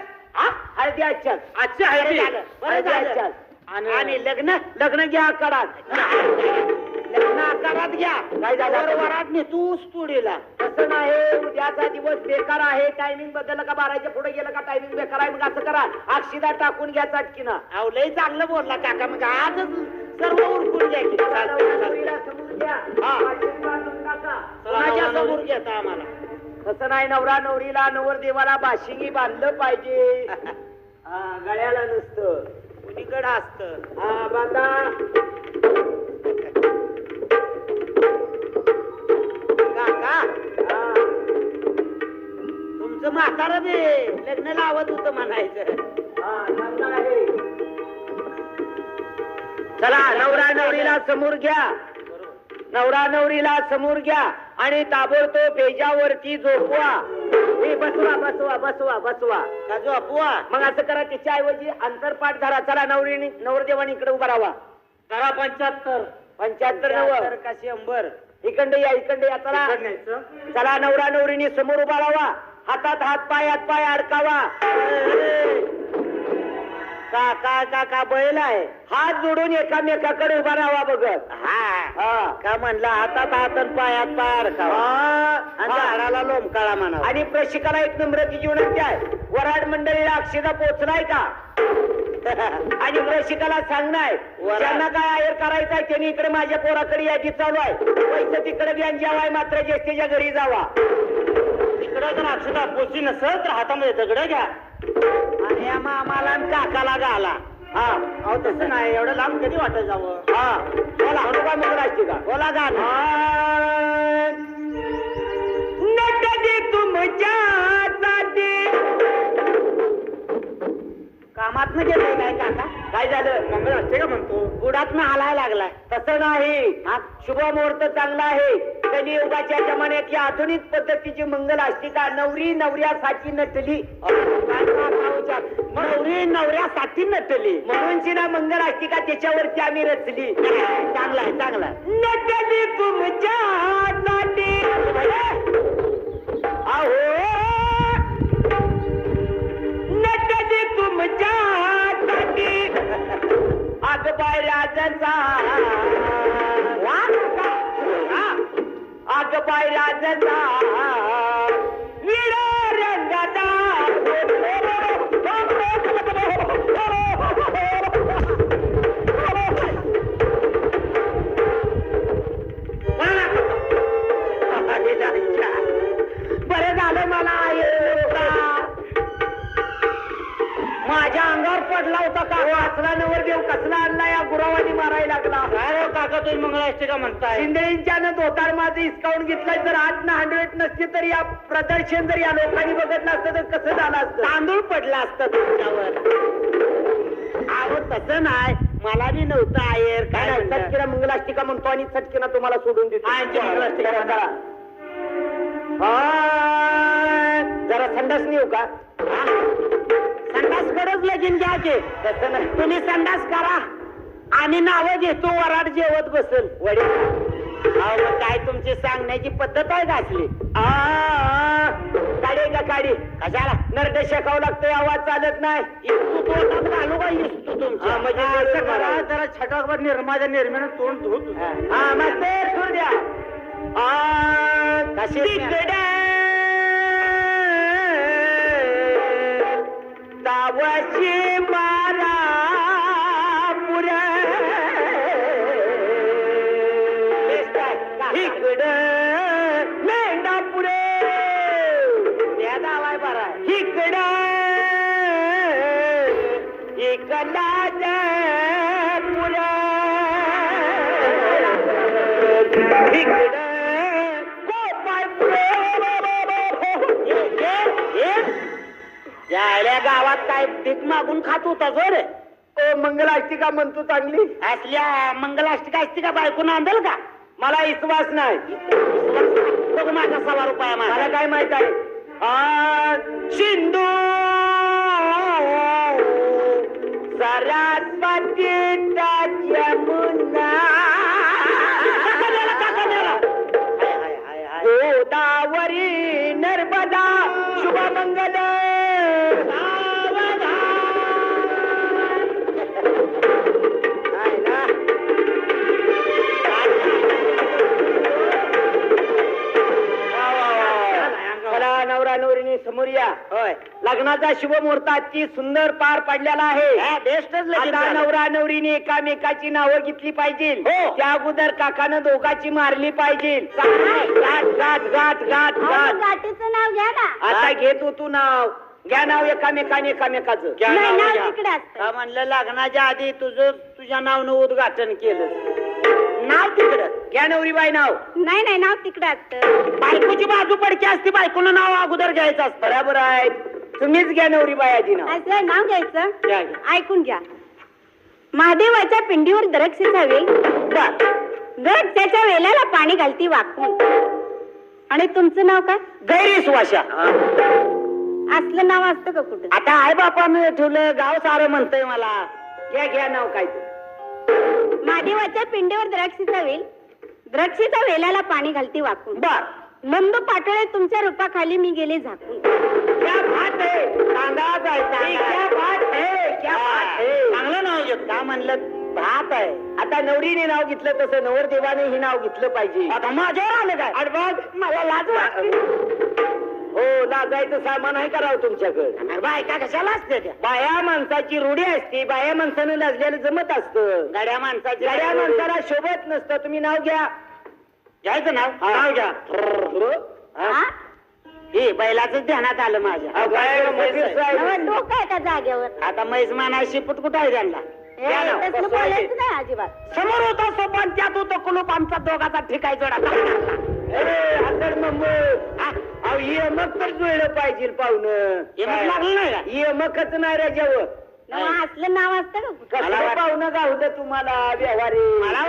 S1: हळदी आजच्याच आजच्या हळदी आजच्याच आणि लग्न लग्न घ्या आकारात. लग्न आकारात घ्या. काय झालं वरात नेतूस तुडीला. तसं नाही. उद्याचा दिवस बेकार आहे. टायमिंग बदललं का 12च्या पुढे गेलं का टायमिंग बेकार आहे. मग असं करा अक्षिदा टाकून घ्या चटकीनं. अहो लय चांगलं बोलला काका. मग आजच सर्व उरकून घ्या की समोर घ्या. कोणाच्या समोर घेता आम्हाला? तसं नाही. नवरा नवरीला नवरदेवाला बाशिंगी बांधलं पाहिजे. गळ्याला नसतं कुणीकडं असतं. हा बांधा. काका तुमचं म्हातारं बे लग्न लावत होतं म्हणायचं. चला नवरा नवरीला समोर घ्या. नवरा नवरीला समोर घ्या आणि ताबडतोब बेजावरती झोपवा. बसवा बसवा बसवा बसवा का झोपवा. मग असं करा तिच्या ऐवजी अंतरपाठ धरा. चला नवरीने नवरदेवानी इकडे उभा राहा. धरा 75 75 का 100. इकडे या इकडे या. चला चला नवरा नवरीने समोर उभा राहा. हातात हात पाय अडकावा. काका काका बैल आहे. हात जोडून एकामेकाकडे उभा राहावा बघत. हा का म्हणला हातात हात पायात पाय अडकावा. झाडाला लोंबकाळा म्हणा. आणि प्रशिकाला एक नम्रतेची विनंती आहे. वराड मंडळीला अक्षदा पोचलाय का? आणि प्रशिकाला सांगणार ज्यांना काय आहेर करायचंय त्यांनी इकडे माझ्या पोराकडे यादी चालू आहे. पैसे तिकडे द्यान जेवाय मात्र ज्येष्ठीच्या घरी जावा. तिकडे जर अक्षदा पोचली नसत तर हातामध्ये दगड घ्या आणि या मामाला काकाला घाला. हा अहो तसं नाही. एवढं लांब कधी वाटत जावं. हा बोला म्हणू का मग राहायची का? बोला गाणं. नटली तुमच्यासाठी कामात न गेलंय काय काका? काय झालं? मंगळ असते का म्हणतो. बुडात न हालायला लागलाय. तसं नाही. शुभ मुहूर्त चांगला आहे. कलियुगाच्या जमान्यातली आधुनिक पद्धतीची मंगल असतिका. नवरी नवऱ्यासाठी नटली. नवरी नवऱ्यासाठी नटली म्हणूनची ना मंगल असतिका त्याच्यावरती आम्ही रचली. चांगला आहे चांगला. नटली तुमच्यासाठी अहो नटली तुमच्यासाठी अग बाय राजांचा अग बाय राजांचा विडा रंगाचा बरं झालं मला माझ्या अंगावर पडला होता का वाचला नवर देव कसला आणला या गुरावानी मारायला लागला.
S2: अरे काका तुम्ही मंगळाष्टका म्हणताय.
S1: शिंदेच्या धोतार माझं हिसकावून घेतलं. जर आज ना हंड्रेड नसते तर या प्रदर्शन जर या लोकांनी बघितलं असतं तर कसं झालं असतं. तांदूळ पडला असतं तुमच्यावर. अहो तसं नाही मला बी नव्हतं आयर काय सटकिरा मंगलाष्टिका म्हणतो आणि सटकिरा तुम्हाला सोडून देतो. जरा संडास नेऊ का. संडास करच लगीन घ्यायचे तसं नाही. तुम्ही संडास करा आणि नावं घेतो वराड जेवत बसल वडील. अहो काय तुमची सांगण्याची पद्धत आहे घातली. काढी का काढी कशाला नरडे शेकावं लागतोय आवाज चालत नाही. इस्तू तोंडात घालू का इस्तू तुमच्या म्हणजे
S2: जरा छटाकभर निर्माच्या निर्म्यानं तोंड धुत.
S1: हा मग ते सोड द्या. कशी तावशी मारा पुरे इकडं मेंढा पुरे त्या दावाय बरा इकडं इकडा पुरे इकडं गोपाय पुरे. यायल्या गावात काय भीक मागून खात होता जो रे. ओ मंगलाष्टिका म्हणतो चांगली असल्या मंगलाष्टिका असती का बायकून आणल का. मला विश्वास नाही. बघ माझा ₹1 मला काय माहित आहे. सिंधू सरस्वती यमुना गोदावरी नर्मदा शुभमंगल नवरा नवरीने समोर या. होय लग्नाचा शुभमुहूर्त आजची सुंदर पार पडलेला आहे. बेस्टच. आता नवरा नवरीने एकामेकाची नावं घेतली पाहिजे. त्या अगोदर काकानं दोघाची मारली पाहिजे. गाठ गाठ गाठ गाठ गाठ.
S3: गाठीचं नाव घ्या ना.
S1: आता घेतो तू नाव घ्या. नाव एकामेकाने एकामेकाचं
S3: नाही, नाव तिकडे असतं.
S1: का म्हणलं लग्नाच्या आधी तुझ्या नावनं उद्घाटन केलं. नाव तिकडं घ्या नवरीबाई नाव.
S3: नाही नाव तिकडे असतं.
S1: बायकोची बाजू पडकी असते. बायकोनं नाव अगोदर घ्यायचं असतं. बरोबर आहे. तुम्हीच घ्या नवरीबाई आधी नाव.
S3: असं नाव घ्यायचं.
S1: घ्या.
S3: ऐकून घ्या. महादेवाच्या पिंडीवर द्राक्षाचा वेल. द्राक्षाच्या वेलाला पाणी घालती वाकून. आणि तुमचं नाव काय.
S1: गैरविश्वासा.
S3: असलं नाव असतं का कुठं.
S1: आता आई बापानं ठेवलं गाव सारं म्हणतंय मला. घ्या नाव काय ते.
S3: महादेवाच्या पिंडीवर द्राक्षाचा वेल. द्राक्षाच्या वेलाला पाणी घालती वाकून.
S1: बर
S3: नंद पाटोळे तुमच्या रूपाखाली मी गेले झाकून.
S1: क्या बात आहे. तांदळाच आहे. क्या बात आहे. क्या बात आहे. चांगलं नाव घेत का म्हणलं भात आहे. आता नवरीने नाव घेतलं तसं नवरदेवाने हे नाव घेतलं पाहिजे. आता माझ्यावर आलं काय. अडबग मला लाज वाटते. हो लाजायचं सामान आहे करावं तुमच्याकडे. बायका कशाला असते त्या. बाया माणसाची रूढी असते. बाया माणसानं लाजलेलं जमत असतं. गाड्या माणसाला शोभत नसतं. तुम्ही नाव घ्या. घ्यायचं नाव. नाव घ्या. हे बैलाच ध्यानात आलं माझ्या.
S3: डोकं आहे त्या जागेवर.
S1: आता मैजमानाशी पुटकुट आहे त्यांना.
S3: तसलं बोलायचं नाही अजिबात.
S1: समोर होता सोपान त्यात होतं कुलूप. आमचा दोघाचा ठिकाय जोडा. मग तर जुळलं पाहिजे पाहुणं. लागलं नाही का. मगच नाही राजावर.
S3: असलं नाव असतं का
S1: कसं पाहुणं गावलं तुम्हाला व्यवहारी. मला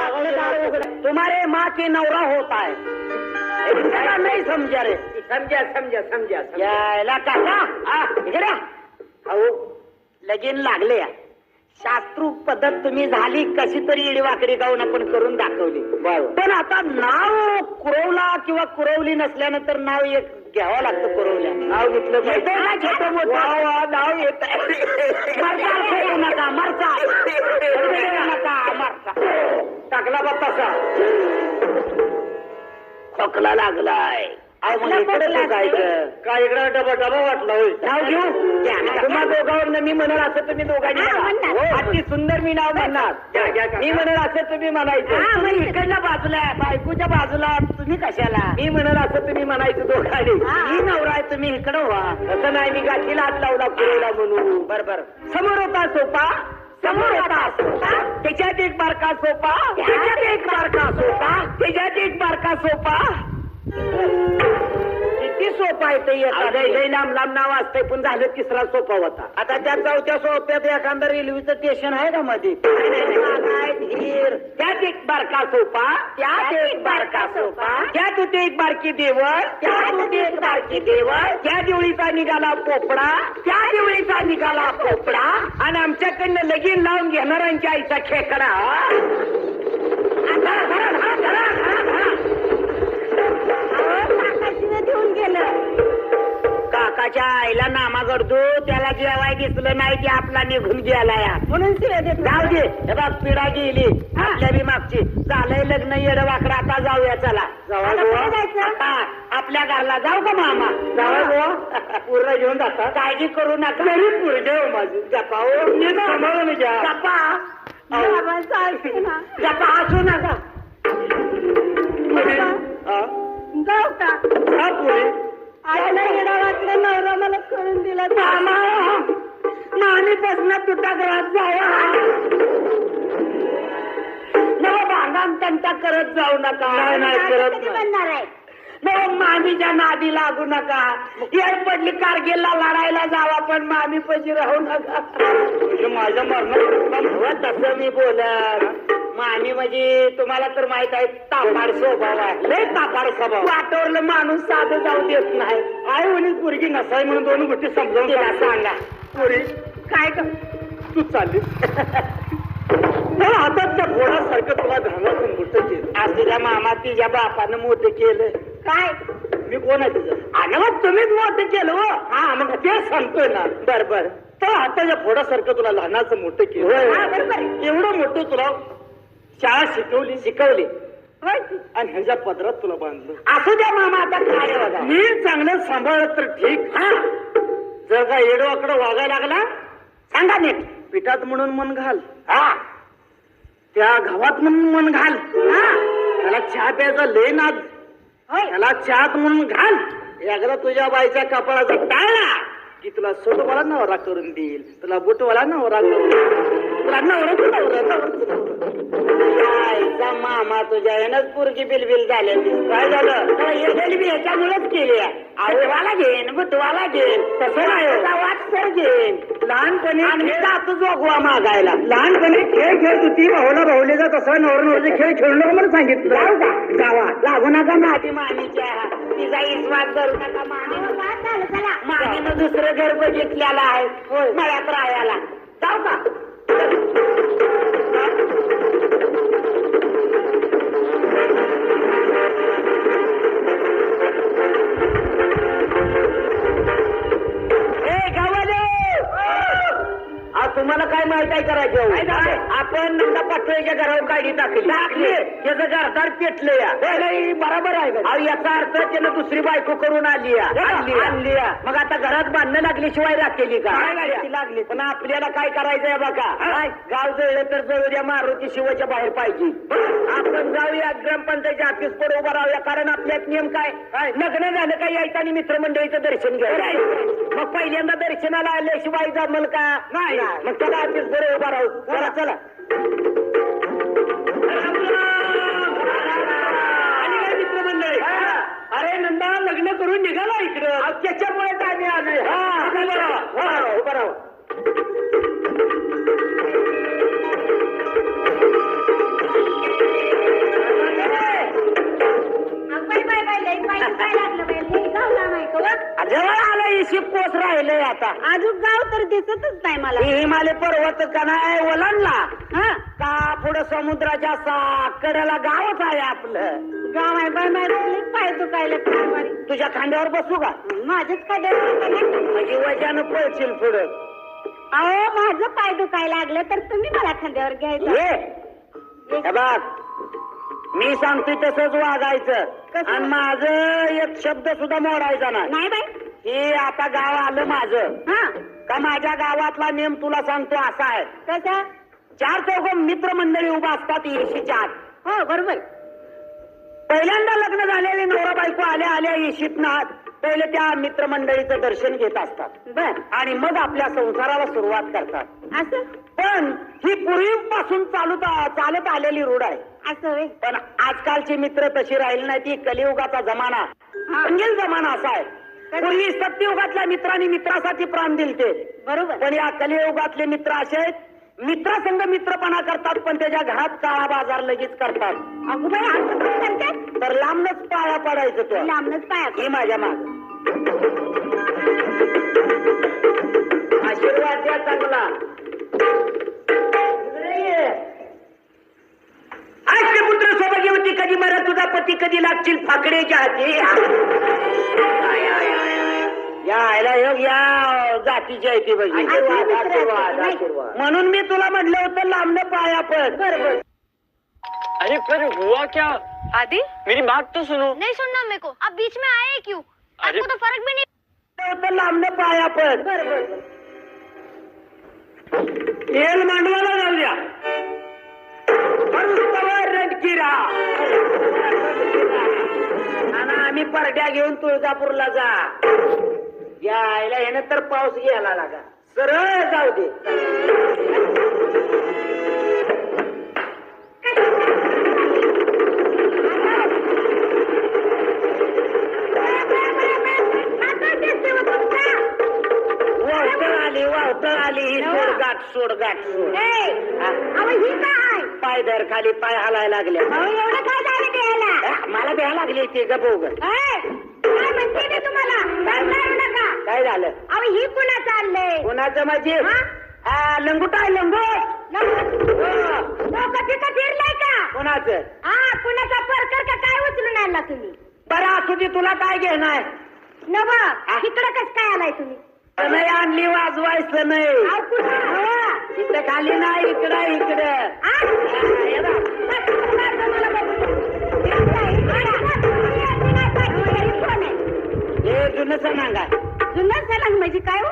S1: तुम्हारे माँ के नवरा होता है. नाही समजा रे. समजा यायला काका इकडे. अहो लगीन लागले. शास्त्रोक्त पद्धत तुम्ही झाली कशी तरी इडीवाकडी गाऊन आपण करून दाखवली. पण आता नाव कुरवला किंवा कुरवली नसल्यानंतर नाव एक घ्यावं लागतं. कुरवल्या नाव घेतलं पाहिजे. छोटं मोठं नाव येत नका. मरचा टाकला बाप्पाचा. खोकला लागलाय. मला इकडे जायचं
S2: काय इकडे डबा डबा वाटला होय
S1: नाव घेऊ तुम्हा दोघांवर मी म्हणेल असं तुम्ही दोघांनी
S3: हा,
S1: म्हणा.
S3: म्हणणार.
S1: अति सुंदर मी नाव म्हणणार
S2: घ्या, घ्या, घ्या.
S1: मी म्हणेल असं तुम्ही म्हणायचं
S3: हा,
S1: तुम्ही
S3: म्हणते.
S1: इकडल्या बाजूला बायकोच्या बाजूला तुम्ही कशाला मी म्हणेल असं तुम्ही म्हणायचं दोघांनी
S3: हा.
S1: मी नवरा आहे तुम्ही इकडं व्हा तसं नाही मी गाठीला हात लावला पुरवला म्हणून बरोबर समोर होता सोपा समोर होता सोपा त्याच्यात एक बारका सोपा त्याच्यात एक बारका सोपा त्याच्यात एक बारका सोपा किती सोपा आहे ते लई लांब लांब नाव असतंय पण झालं तिसरा सोपा होता आता त्या चौथ्या सोप्यात एखादं रेल्वेचं स्टेशन आहे का मध्ये धीर त्यात एक बारका सोपा त्यात एक बारका सोपा त्यात होते एक बारकी देवळ त्यात होते एक बारकी देवळ त्या देवळीचा निघाला पोपडा त्या देवळीचा निघाला पोपडा आणि आमच्याकडनं लगीन लावून घेणाऱ्यांच्या आईचा खेकडा धरा, धरा, धरा, धरा, धरा, धरा.
S3: देऊन गेलं
S1: काकाच्या आईला नामा करतो त्याला जेवाय दिसलं नाही की आपला निघून गेला या
S3: म्हणून शिवाय देत
S1: जाऊ दे हे बघ पिढा गेली आपल्या बी मागची चालय लग्न येड वाकडं आता जाऊया चला
S3: आता कुठे जायचं?
S1: आता आपल्या घरला जाऊ का मामा जाऊ पूर्ण घेऊन जाता काळजी करू नका पुढे माझी जपा सांभाळून घ्या जपा
S3: बाबा, चालते ना.
S1: जपा हसू नका
S3: जाऊ का
S1: जा पुढे
S3: आईला येडा वाटलं नवरा मला करून दिला
S1: मानी बसण्यात तुटा घरात जावा नव भांडण तंटा करत जाऊ नका नाही करत
S3: कधी बनणार आहे
S1: नव मामीच्या नादी लागू नका येळ पडली कारगिलला लढायला जावा पण मामी पशी राहू नका माझ्या मरणात तसं मी बोलत मामी म्हणजे तुम्हाला तर माहित आहे तापाड स्वभाव आहे लय तापाड स्वभाव वाटवरलं माणूस साधं जाऊ देत नाही आई म्हणे पोरगी नसाय म्हणून दोन गोष्टी समजावून तिला सांगा पोरी काय कर तू चालली हातात त्या घोडासारखं तुला धरणाचं मोठं केलं आज तुझ्या मामा तिच्या बापानं मोठं केलं काय मी कोण आहे तुझं आणि मग तुम्हीच मोठं केलं हो हा मग तेच सांगतोय ना बर बर तर हाताच्या घोडासारखं तुला लहानाचं मोठं केलं बरोबर एवढं मोठं तुला शाळा शिकवली आणि ह्याच्या पदरात तुला बांधलं असू द्या मामा आता काय बघा मी चांगलं सांभाळलं तर ठीक हा जर का येडवाकडं वागायला लागला सांगा नीट पिठात म्हणून मन घाल हा त्या गावात म्हणून मन घाल हा त्याला चहा प्यायचा लय नाद त्याला चहात म्हणून घाल एकदा तुझ्या बाईच्या कपाळाचा टाळला की तुला सोटवाला नवरा करून देईल तुला बुटवाला नवरा करून देईल तुला नवरा मामा तुझ्या यानंच पोरगी बिलबिल झाले काय झालं मी ह्याच्यामुळेच केली आवडवाला घेईन बुटवाला घेईन तसं नाही वाट तर घेईन लहानपणी आम्ही जातो जोगवा मागायला लहानपणी खेळ खेळत होती भाऊला भाऊलीचा तसा नवर नवरचे खेळ खेळू नका मला सांगितलं जावा लागू नका माती मामीच्या तिचा इस्वास धरू नका मामीनं दुसरं घर बघितलेलं आहे मळ्यात राहायला जाऊ का तुम्हाला काय माहित आहे करायचं आपण नंदा पाटोळीच्या घरावर गाडी टाकली त्याचं घरदार पेटलं या बरोबर आहे याचा अर्थ त्यानं दुसरी बायको करून आणली मग आता घरात बांधणं लागल्याशिवाय राखेली का लागली पण आपल्याला काय करायचंय बघा गाव जळलं तर जळू द्या मारुती शिवाच्या बाहेर पाहिजे आपण जाऊया ग्रामपंचायतच्या ऑफिस पुढे उभं राहूया कारण आपल्यात नियम काय लग्न झालं का यायचं आणि मित्रमंडळीचं दर्शन घ्यायचं मग पहिल्यांदा दर्शनाला आल्याशिवाय जमल का नाही मग चला ऑफिस पुढे उभा राहू चला चला मित्रमंडळी अरे नंदा लग्न करून निघाला इकडं त्याच्यामुळे आम्ही आलोय उभा राहू जवळ आलं शिप पोच राहिलंय आता
S3: अजून गाव तर दिसतच नाही मला
S1: हिमालय पर्वत का नाही ओलांडला का पुढे समुद्राच्या कड्याला गावच आहे आपलं
S3: गाव आहे बाय पाय दुखायला
S1: तुझ्या खांद्यावर बसू का
S3: माझ्याच खांद्यावर
S1: म्हणजे वजानं पळशील पुढं
S3: अहो माझं पाय दुखायला लागलं तर तुम्ही मला खांद्यावर घ्यायचं
S1: हे बघ मी सांगतोय तसंच वागायचं आणि माझं एक शब्द सुद्धा मोडायचा नाही.
S3: नाही बाई.
S1: हे आता गाव आलं माझं
S3: हा
S1: का माझ्या गावातला नेम तुला सांगतो असा आहे.
S3: कसा?
S1: 4 चौघ मित्रमंडळी उभा असतात येशीच्या आत.
S3: हो बरोबर.
S1: पहिल्यांदा लग्न झालेले नवरा बायको आल्या आल्या येशीत पहिले त्या मित्रमंडळीचं दर्शन घेत असतात.
S3: बर.
S1: आणि मग आपल्या संसाराला सुरुवात करतात.
S3: असं
S1: पण ही पूर्वीपासून चालत आलेली रूढ आहे.
S3: असं होय.
S1: पण आजकालची मित्र तशी राहिली नाही. ती कलियुगाचा जमाना अंगेल जमाना असा आहे. पूर्वी सत्ययुगातल्या मित्रांनी मित्रासाठी प्राण दिलते.
S3: बरोबर.
S1: पण या कलियुगातले मित्र असे आहेत, मित्रासंग मित्रपणा करतात पण त्याच्या घरात काळा बाजार लगेच करतात.
S3: अगो बाई असं पण करतात?
S1: तर लांबनच पाया पडायचं तो.
S3: लांबनच पाया.
S1: हे माझ्या माग आशीर्वाद द्या चांगला. आज पुत्र सौभाग्यवती कधी मरा तुझा पती कधी लागशील फाकडेच्या हाती. या जातीची आहे ती बघ. आशीर्वाद. म्हणून मी तुला म्हटलं होतं लांबणं पाया पड. बरोबर.
S4: अरे पर हुआ क्या?
S5: आदि
S4: मेरी बात तो सुनो.
S5: नहीं सुनना मेरे को. आप बीच में आए क्यों?
S4: अरे-
S5: आपको तो फर्क भी नहीं.
S1: होतं लांबणं पाया पड. बरोबर. येल मांडवाला जाऊ द्या. रणकिरा आणि आम्ही परड्या घेऊन तुळजापूरला जा. यायला येणं तर पाऊस घ्यायला लागा. सरळ जाऊ दे. वावतळ आली ही सोडगाठ सोडगाठ सोड.
S3: ही काय?
S1: पाय धर खाली पाय हालायला लागले.
S3: एवढं काय झालं द्यायला?
S1: मला द्यायला लागली ती गप.
S3: काय म्हणते मी तुम्हाला? नका.
S1: काय झालं?
S3: अहो ही पुन्हा चाललंय.
S1: कोणाचं म्हणजे लंगूट आहे लंगूट.
S3: कधी फिरलाय का?
S1: कोणाचं?
S3: हा कुणाचा परकर का काय उचलून आणला तुम्ही?
S1: बरं असू दे. तुला काय घेणार?
S3: नव इकडं कस काय आलाय तुम्ही?
S1: नाही आणली वाजवायचं नाही. इकडे खाली नाही इकडं इकडं. हे जुनं सांगा.
S3: जुनं सलंग म्हणजे काय हो?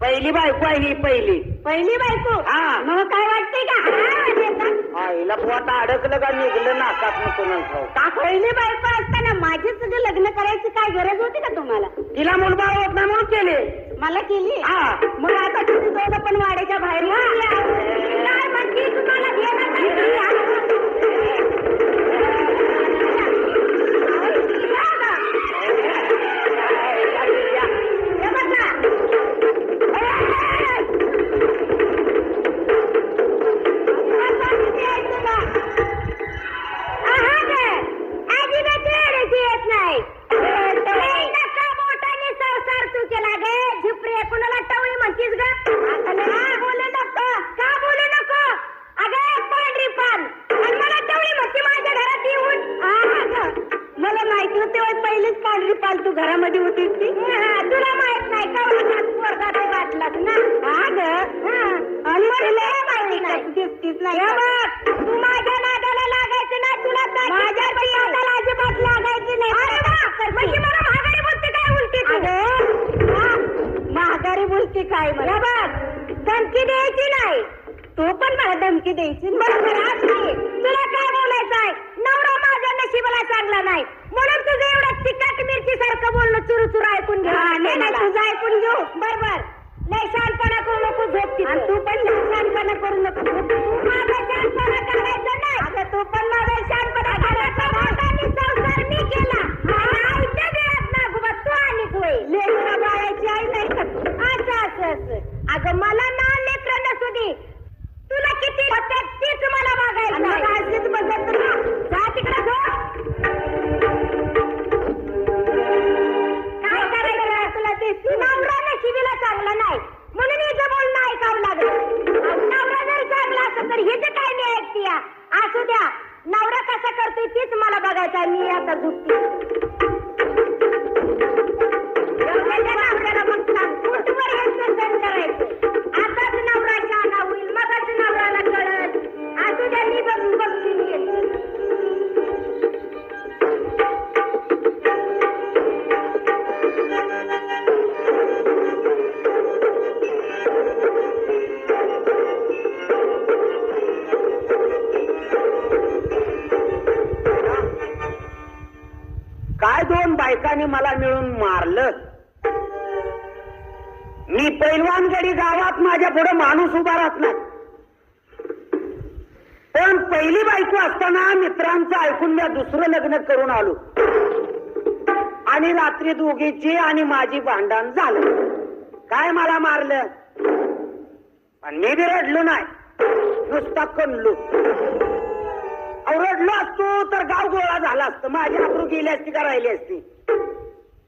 S1: पहिली बायको आहे ही पहिली.
S3: पहिली बायको?
S1: हा.
S3: मग काय वाटतंय का?
S1: हिला पोट अडकलं का निघलं नाकात कोणाचं.
S3: का पहिली बायको असताना माझे सगळं लग्न करायची काय गरज होती का तुम्हाला?
S1: तिला मुलबाळ होत नाही म्हणून केले.
S3: मला केली?
S1: हा.
S3: मग आता तुम्ही दोघं पण वाड्याच्या बाहेर काय म्हणते तुम्हाला तू घरामध्ये होतीस ती? तुला माहित नाही का? वर्गात वाटलास ना. दिसतीस नाही. तू माझ्या नादाला लागायचं नाही. तुला माझ्या नादाला अजिबात लागायची नाही. म्हणजे मला महागारी बोलते काय उलटी? महागारी बोलते काय? मला बघ धमकी द्यायची नाही. तू पण मला धमकी द्यायची. तुला काय बोलायचं आहे? नवरा माझ्या नशिबाला चांगला नाही म्हणून तुझं एवढं तिखट मिरची सारखं बोलणं चुरू चुरू ऐकून घेऊ. तुझं ऐकून घेऊ. बरोबर. लय शहाणपणा करू नको. झोपती तू पण शहाणपणा करू नको. तू माझा शहाणपणा करायचा नाही. अगं तू पण माझा शहाणपणा करायचा. मोठ्याने संसार मी केला. आईच्या वेळात ना गुबा तू आलीच होय. लेकरं बाळाची आई नाही का? असं अगं मला ना लेकरं नसू दे. तुला किती होत्यात तीच मला बघायचं. बघत ना जा तिकडे झोप. काय करायचं तुला? ते नवरा नशिबीला चांगला नाही म्हणून हिचं बोलणं ऐकावं लागलं. नवरा जर चांगला असं तर हिचं काय नाही ऐकते. असू द्या. नवरा कसा करतोय तीच मला बघायचं. मी आता झुकते. नवऱ्याला मग सांग कुठवर हे सण करायचं.
S1: मिळून मारलं. मी पैलवान गडी गावात माझ्या पुढे माणूस उभा राहत नाही. पण पहिली बायको असताना मित्रांचं ऐकून मी दुसरं लग्न करून आलो आणि रात्री दोघीची आणि माझी भांडण झालं. काय मला मारलं, पण मी बी रडलो नाही, नुसता कणलो. रडलो असतो तर गाव गोळा झाला असतं, माझी आबरू गेली असती का राहिली असती.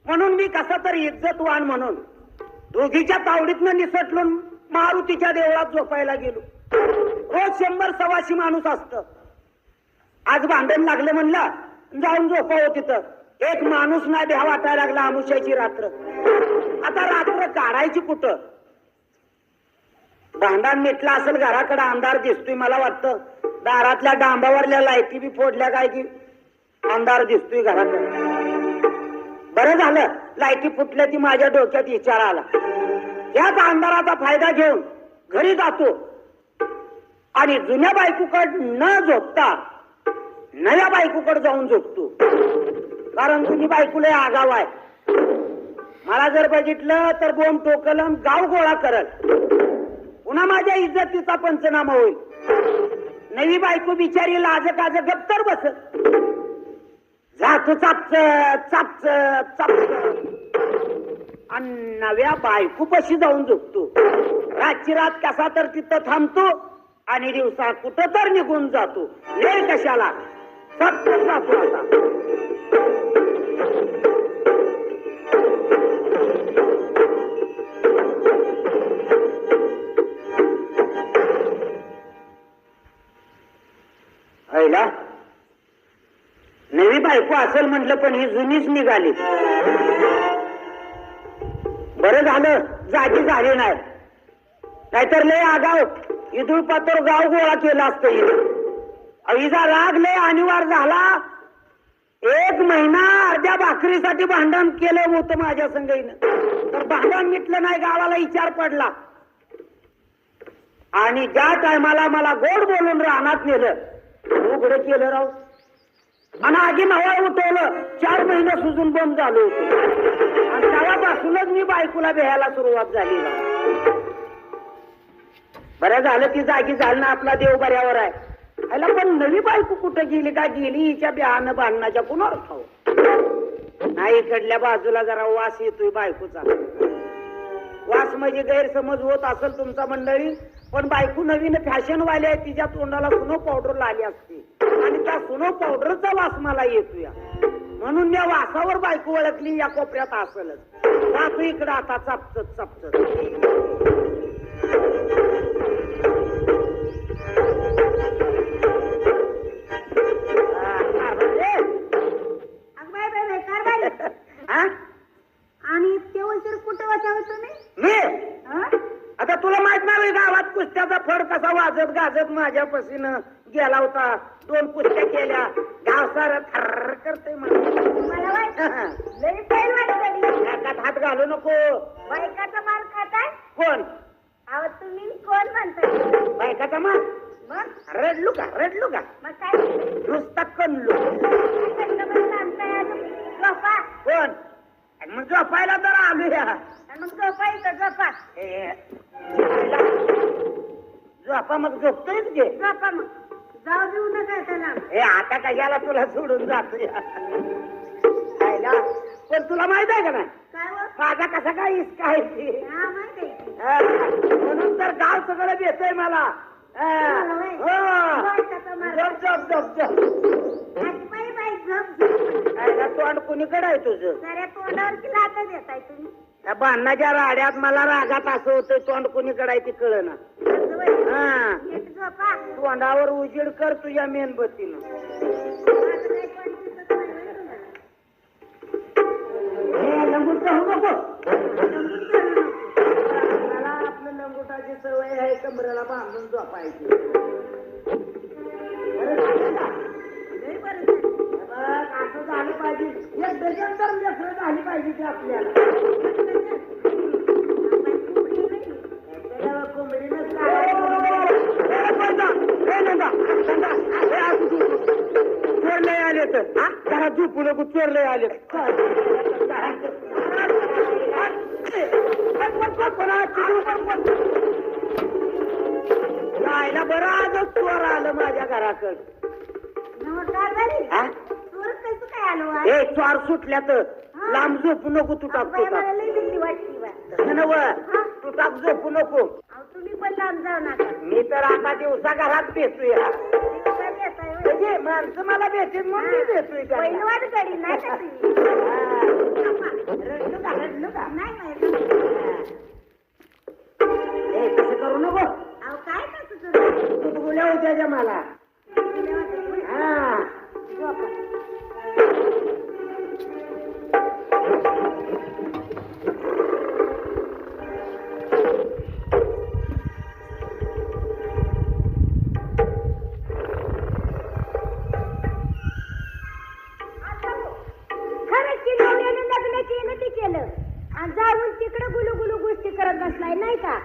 S1: म्हणून मी कसा तरी इज्जतवान म्हणून दोघीच्या तावडीतनं निसटलो, मारुतीच्या देवळात झोपायला गेलो. रोज 100-125 माणूस असत. आज भांडण लागलं म्हणलं जाऊन झोपावं तिथं. एक माणूस नाही भ्या वाटायला लागला. आमुष्याची रात्र, आता रात्र काढायची कुठं. भांडण मिटलं असेल, घराकडे अंधार दिसतोय. मला वाटतं दारातल्या डांबावरल्या लाईटी बी फोडल्या काय की अंधार दिसतोय घराकडे. बरं झालं लाईटी फुटल्या, ती माझ्या डोक्यात विचार आला. याच अंधाराचा फायदा घेऊन घरी जातो आणि जुन्या बायकोकड न झोपता नव्या बायकोकड जाऊन झोपतो. कारण जुनी बायकोला आगाव आहे. मला जर बघितलं तर बोंब टोकल, गाव गोळा करल, पुन्हा माझ्या इज्जतीचा पंचनामा होईल. नवी बायको बिचारी लाज काज गप्तर बसत. जातो चापच चापच चापच आणि नव्या बायको पशी जाऊन झोपतो. रातची रात कसा तर तिथं थांबतो आणि दिवसा कुठं तर निघून जातो. वेळ कशाला सत्तर जातो. आता ऐला नवी बायको असेल म्हटलं, पण ही जुनीच निघाली. बरं झालं जागी झाली नाही, नाहीतर लय आगाव इदूळ पातोर गाव गोळा केला असतं. हिचा राग लय अनिवार्य झाला. 1 महिना अर्ध्या भाकरीसाठी भांडण केलं होतं माझ्या संगीनं, तर भांडण मिटलं नाही. गावाला विचार पडला आणि ज्या टायमाला मला गोड बोलून रानात नेलं, उघडं केलं राव आणि आधी नवा उठवलं. 4 महिने सुजून बंद झालो होतो आणि तेव्हापासूनच मी बायकोला भ्यायला सुरुवात झाली. बरं झालं ती जागी झालं ना, आपला देव बऱ्यावर आहे. याला पण नवी बायको कुठं गेली का गेली हिच्या बिहानं भांडणाच्या कुणावर खाऊ. नाही इकडल्या बाजूला जरा वास येतोय बायकोचा. वास म्हणजे गैरसमज होत असेल तुमचा मंडळी, पण बायको नवीन फॅशनवाली आहे. तिच्या तोंडाला सुनो पावडर लाली असते आणि त्या सुनो पावडरचा वास मला येतोय. म्हणून या वासावर बायको ओळखली या कोपऱ्यात असेलच. जातो इकडं आता चापचत चापचत.
S3: आणि ते उशीर कुठं वाचावं तुम्ही?
S1: मी आता तुला माहित नाही गावात कुस्त्याचा फड कसा वाजत गाजत माझ्या पसीनं गेला होता. 2 कुस्त्या केल्या, गाव सारं थर्र करतय.
S3: मला लई पैलवान
S1: हात घालू नको.
S3: बायकाचा मार खाताय
S1: कोण?
S3: अहो तुम्ही कोण म्हणताय?
S1: बायकाचा मार?
S3: मग
S1: रडलू का रडलू का?
S3: मग काय
S1: नुसता कणलो.
S3: झोपा.
S1: कोण? मग झोपायला तर आलूया.
S3: मग झोपा इथं झोपा.
S1: झोपा मग झोपतोयच घे.
S3: झोपा मग जाऊ देऊ नका त्याला.
S1: हे आता कशाला तुला सोडून जातोय. पण तुला माहित आहे का नाही
S3: काय हो?
S1: माझा कसा काय इस्का आहे ती.
S3: हा माहिती आहे.
S1: म्हणून तर गाव सगळं भेटतय मला. झोप झोप झोप झोप.
S3: बाई बाई झोप झोप.
S1: तोंड कुणीकडे आहे तुझं?
S3: साऱ्या तोंडावर लाथा देताय तुम्ही.
S1: त्या भांडणाच्या राड्यात मला रागात असं होतं, तोंड कुणीकडे आहे ती कळना. हा
S3: नीट झोपा.
S1: तोंडावर उजेड कर तुझ्या मेणबत्तीनं.
S3: माझं काही पण दिसत नाही होय तुला.
S1: लंगूट कहू नको.
S3: समजून चालू नको.
S1: मला आपलं लंगुटाची सवय आहे कमरेला बांधून झोपायची. बरं झालं का?
S3: लई बरं झालं.
S1: बघ, असं झालं पाहिजे. एक डझन तर लेकरं झाली पाहिजे ते आपल्याला. कोंबडीनंच चोर लय आले तर जरा झोपू नको. चोर लय आले. जायला बरं आजच चोर आलं माझ्या घराकडं. हा? ए चोर सुटल्या तर लांब झोपू नको तू टाक तू टाक तसं नव तू टाक झोपू नको.
S3: तुम्ही पण लांब जाऊ नका.
S1: मी तर आता दिवसा घरात भेटतोय म्हणजे माणसं मला भेटेल म्हणून मी भेटतोय त्यांना.
S3: पहिलवाड गडी नाही का तुम्ही?
S1: रडलो का रडलो का
S3: नाही माहित.
S1: ए तसं करू नको.
S3: अहो काय कसं तुझं?
S1: तू बोल्या होत्या मला. हा
S3: खरंच की नवऱ्याने लग्न केलं ते केलं आणि जाऊन तिकडे गुलू गुलू गोष्टी करत बसलाय नाही का.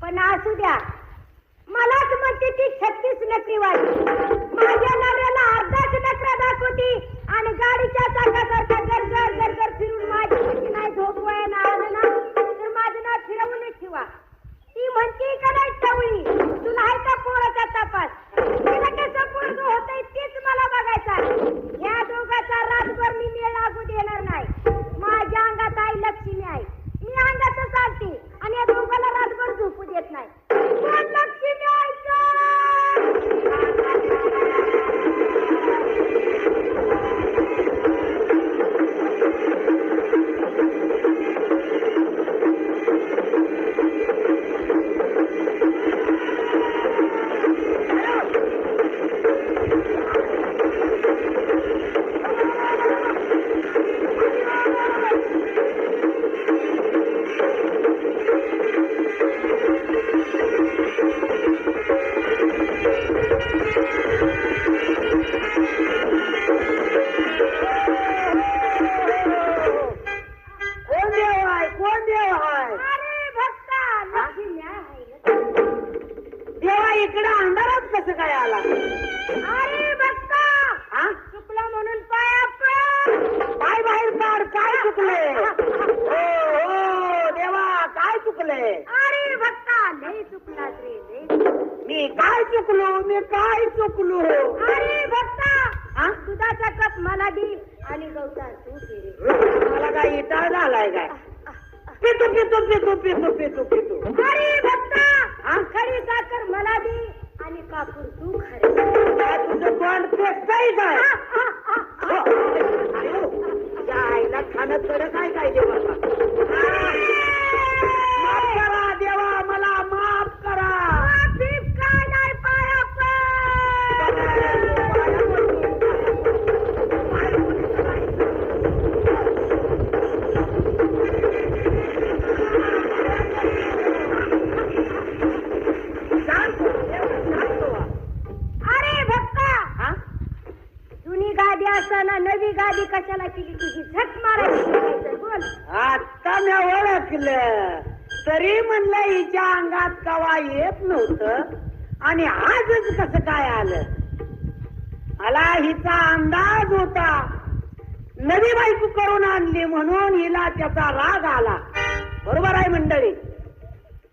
S3: पण असू द्या मलाच म्हणते ती 36 नकरी वाली. माझ्या नवऱ्याला अर्धाच नकरा दाखवती आणि गाडीच्या चाकासारखा गरगर गरगर फिरून माझी नाही झोपवाय ना आलं ना तर माझं नाव फिरवूनच ठेवा. ती म्हणते का नाही टवळी तुला आहे का पोराचा तपास. तिला कसं पोरगं होतंय तेच मला बघायचं. या दोघाचा रातभर मी मेळ लागू देणार नाही. माझ्या अंगात आई लक्ष्मी आहे. मी अंगातच चालते आणि या दोघाला रातभर झोपू देत नाही. कोण लक्ष्मी आहे नवी गादी कशाला केली तुझी झक मारायची. बोल
S1: आता मी ओळखलं तरी म्हणलं हिच्या अंगात कवा येत नव्हतं आणि आजच कसं काय आलं. मला हिचा अंदाज होता नवी बायको करून आणली म्हणून हिला त्याचा राग आला. बरोबर आहे मंडळी.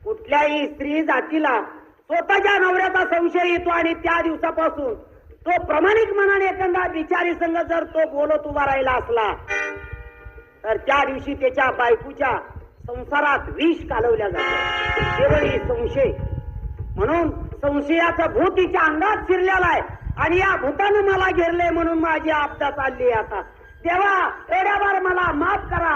S1: कुठल्याही स्त्री जातीला स्वतःच्या नवऱ्याचा संशय येतो आणि त्या दिवसापासून तो प्रामाणिक मनाने एखादा विचारी संघ जर तो बोलत उभा राहिला असला तर त्या दिवशी त्याच्या बायकोच्या संसारात विष कालवल्या जातं. केवळ संशय. म्हणून संशयाचा भूत तिच्या अंगात शिरलेला आहे आणि या भूतानं मला घेरले म्हणून माझी आपदा चालली आता. तेव्हा एवढ्यावर मला माफ करा.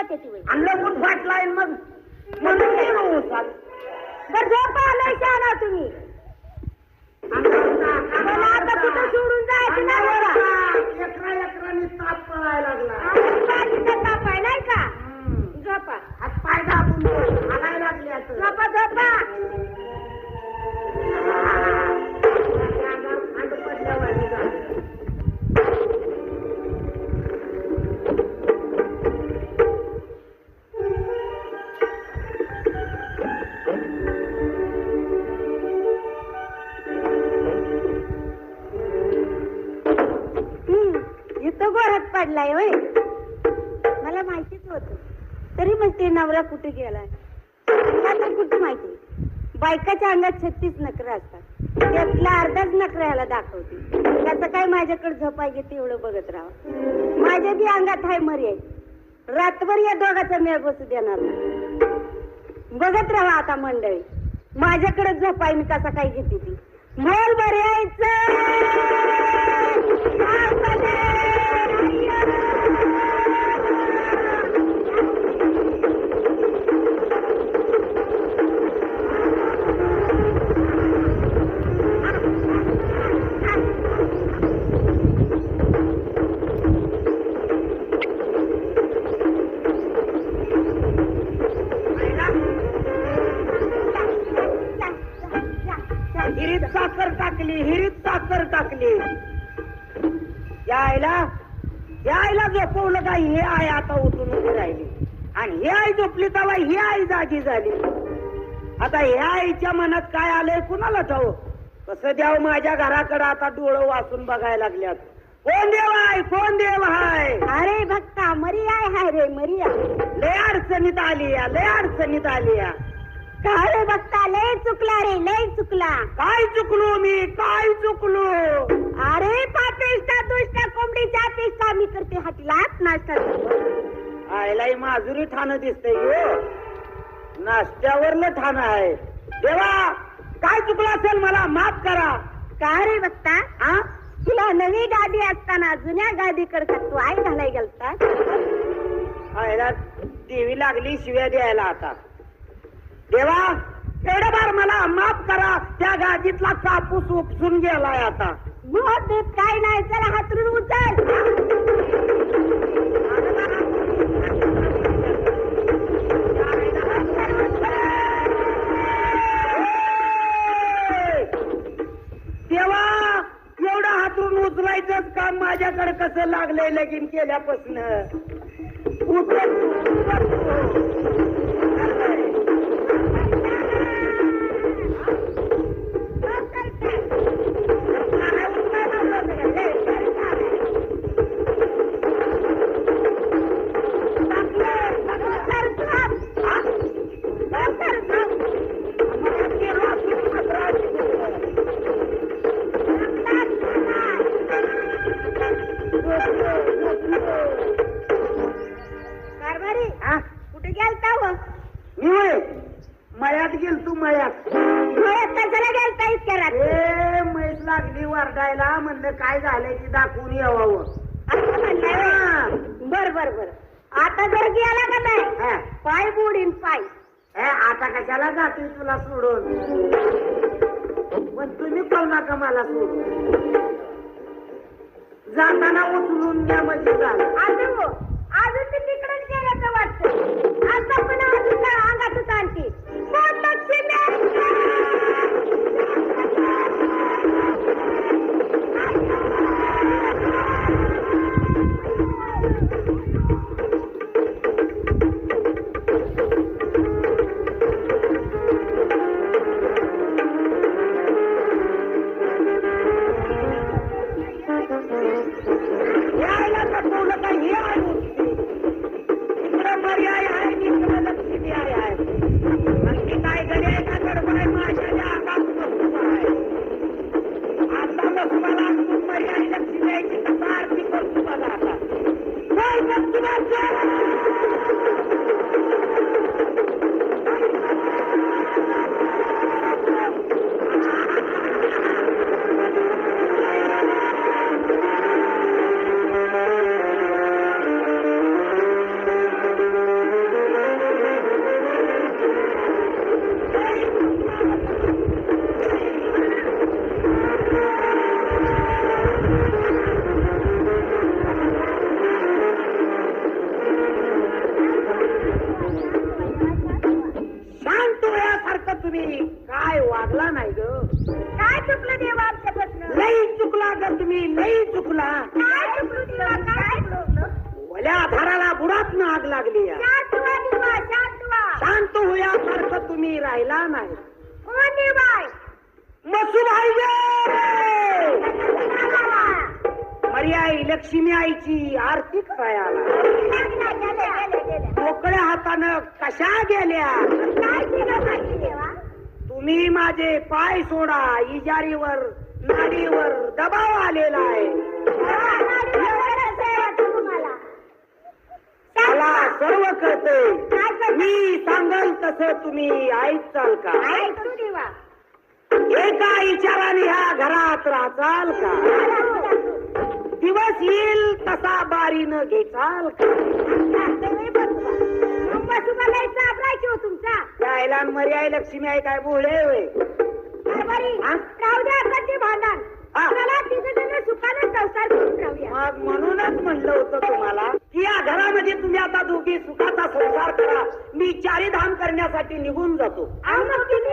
S3: जाते ती वेळ
S1: आणि लपून फाटलाय मग म्हणून गेलो उसात.
S3: बरं झोपा आलाय शहाणा तुम्ही मला आता कुठं सोडून जायचं नाही बघा.
S1: एकराने ताप पळायला लागला.
S3: बाजीचा ताप आहे नाही का झोपा
S1: हातपाय दाबून हालायला लागले आता.
S3: झोपा झोपा
S1: अंगावर खांड पडल्यावानी झालं.
S3: इथं गोरात पडलाय होय मला माहितीच होत तरी म्हणते नवरा कुठे गेलाय मला तर कुठे माहिती बायकाच्या अंगात 36 नखरं असतात त्यातला अर्धाच नखरा ह्याला दाखवते त्याचं काय माझ्याकडे झोपाय घेते एवढं बघत राहा माझ्या बी अंगात हाय मर्याय रातभर या दोघाचा मेळ बसू देणार नाही. बघत राहा आता मंडळी माझ्याकडे झोपाय मी कसा काय घेते ती मोल
S1: हिरीत साखर टाकली यायला झोपवलं का हे आई आता उठून उभी राहिली आणि ही आई झोपली तेव्हा ही आई जागी झाली. आता ह्या आईच्या मनात काय आलंय कुणाला ठाऊ कसं द्याव माझ्या घराकडे आता डोळं वाचून बघायला लागल्यात. कोण देव आहे कोण देव आहे.
S3: अरे भक्ता मरिया हाय रे मरिया
S1: लय अडचणीत आली या
S3: काय रे भक्ता लय चुकला रे लय चुकला
S1: काय चुकलो मी काय चुकलो.
S3: अरे पापिष्टा दुष्टा कोंबडीच्या पिष्टा मी करते हातीलाच नाश्ता
S1: आयलाही माजुरी ठाणं दिसतंय हो नाश्त्यावरलं ठाणं आहे. देवा काय चुकलं असेल मला माफ करा.
S3: काय रे भक्ता
S1: हा
S3: तुला नवी गादी असताना जुन्या गादीकडे का तू आई घालाय गेलता.
S1: आयला देवी लागली शिव्या द्यायला आता. देवा एवढं बार मला माफ करा त्या गादीतला कापूस उपसून गेलाय आता.
S3: मग देत काय नाही चला हातरून उचल.
S1: देवा एवढं हातरून उचलायचंच काम माझ्याकडे कसं लागलंय लगीन केल्यापासून.
S3: कारभारी
S1: हा?
S3: कुठे गेलता व
S1: मी मळ्यात गेल तू मळ्यात
S3: कशाला गेलता इतक्या रात्री
S1: ए म्हैस लागली वरडायला म्हणलं काय झालंय ती दाखवून यावं.
S3: असं म्हणलंय होय? बर बर बर आता जर गेला का नाही
S1: हा.
S3: पाय बुडीन पाय.
S1: आता कशाला जाते तुला सोडून पण तुम्ही कळू नका मला सोडून जाताना उचलून द्या म्हणजे झालं.
S3: अजून ते तिकडेच गेल्याचं वाटतं. आता पण अजून अंगातच आणते
S1: यायला तपवलं का हे आहे गोष्टी. इकडं पर्याय आहे इकडं लक्ष्मी आहे. नक्की काय घरी आहे का गडबड माझ्या अंगात मसुबा आहे. आता मसुबाला आणून पर्याय लक्ष्मी यायची तसा आरती करतो बघा आता. जय मसुबा जय. मी लई चुकला.
S3: काय चुकलो देवा, काय चुकलो?
S1: ओल्या आधाराला बुडात आग लागली आहे.
S3: शांत व्हा देवा, शांत व्हा.
S1: शांत होयासारखं तुम्ही राहिला नाही.
S3: कोण देवाय?
S1: मसुबाई मर्याई लक्ष्मी आईची आरती करायला मोकळ्या हातानं कशा गेल्या.
S3: काय केलं पाहिजे देवा?
S1: तुम्ही माझे पाय सोडा. इजारीवर नाडीवर दबाव आलेला आहे.
S3: तुम्हाला
S1: मला सर्व कळतंय. मी सांगल तसं तुम्ही ऐकचाल का?
S3: ऐकतो देवा.
S1: एका विचाराने ह्या घरात राहचाल का? दिवस येईल तसा बारीनं घेचाल का?
S3: तुमचा
S1: यायला मर्याय लक्ष्मी आहे काय बोळे होय. हा?
S3: राहू द्या कधी भांडण.
S1: हा.
S3: चला तिथे जण सुखाने संसार करून राहूया.
S1: मग म्हणूनच म्हणलं होतं तुम्हाला की या घरामध्ये तुम्ही आता दोघी सुखाचा संसार करा. मी चारीधाम करण्यासाठी निघून जातो.
S3: अहो, मग तुम्ही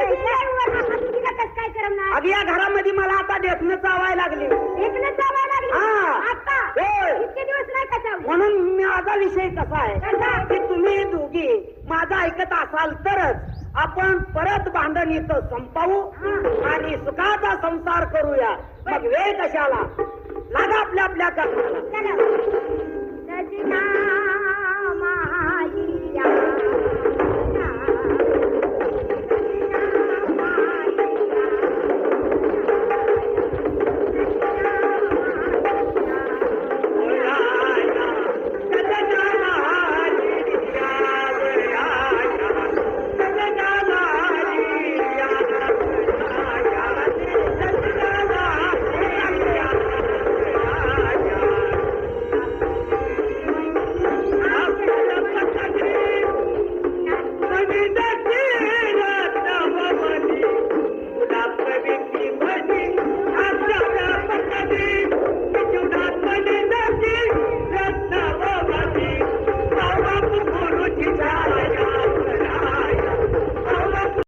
S3: तिला कसं काय करणार?
S1: अगं या घरामध्ये मला आता देखणं चावायला लागले.
S3: एकलं जावं लागलं.
S1: हा.
S3: आता
S1: होय.
S3: इतके दिवस नाही का चावली?
S1: म्हणून माझा विषय कसा आहे
S3: कसा?
S1: की तुम्ही दोघी माझं ऐकत असाल तरच आपण परत भांडण इथं संपवू आणि सुखाचा संसार करूया. मग वेळ कशाला लागा आपल्या आपल्या कर्माला.
S3: चला. सजना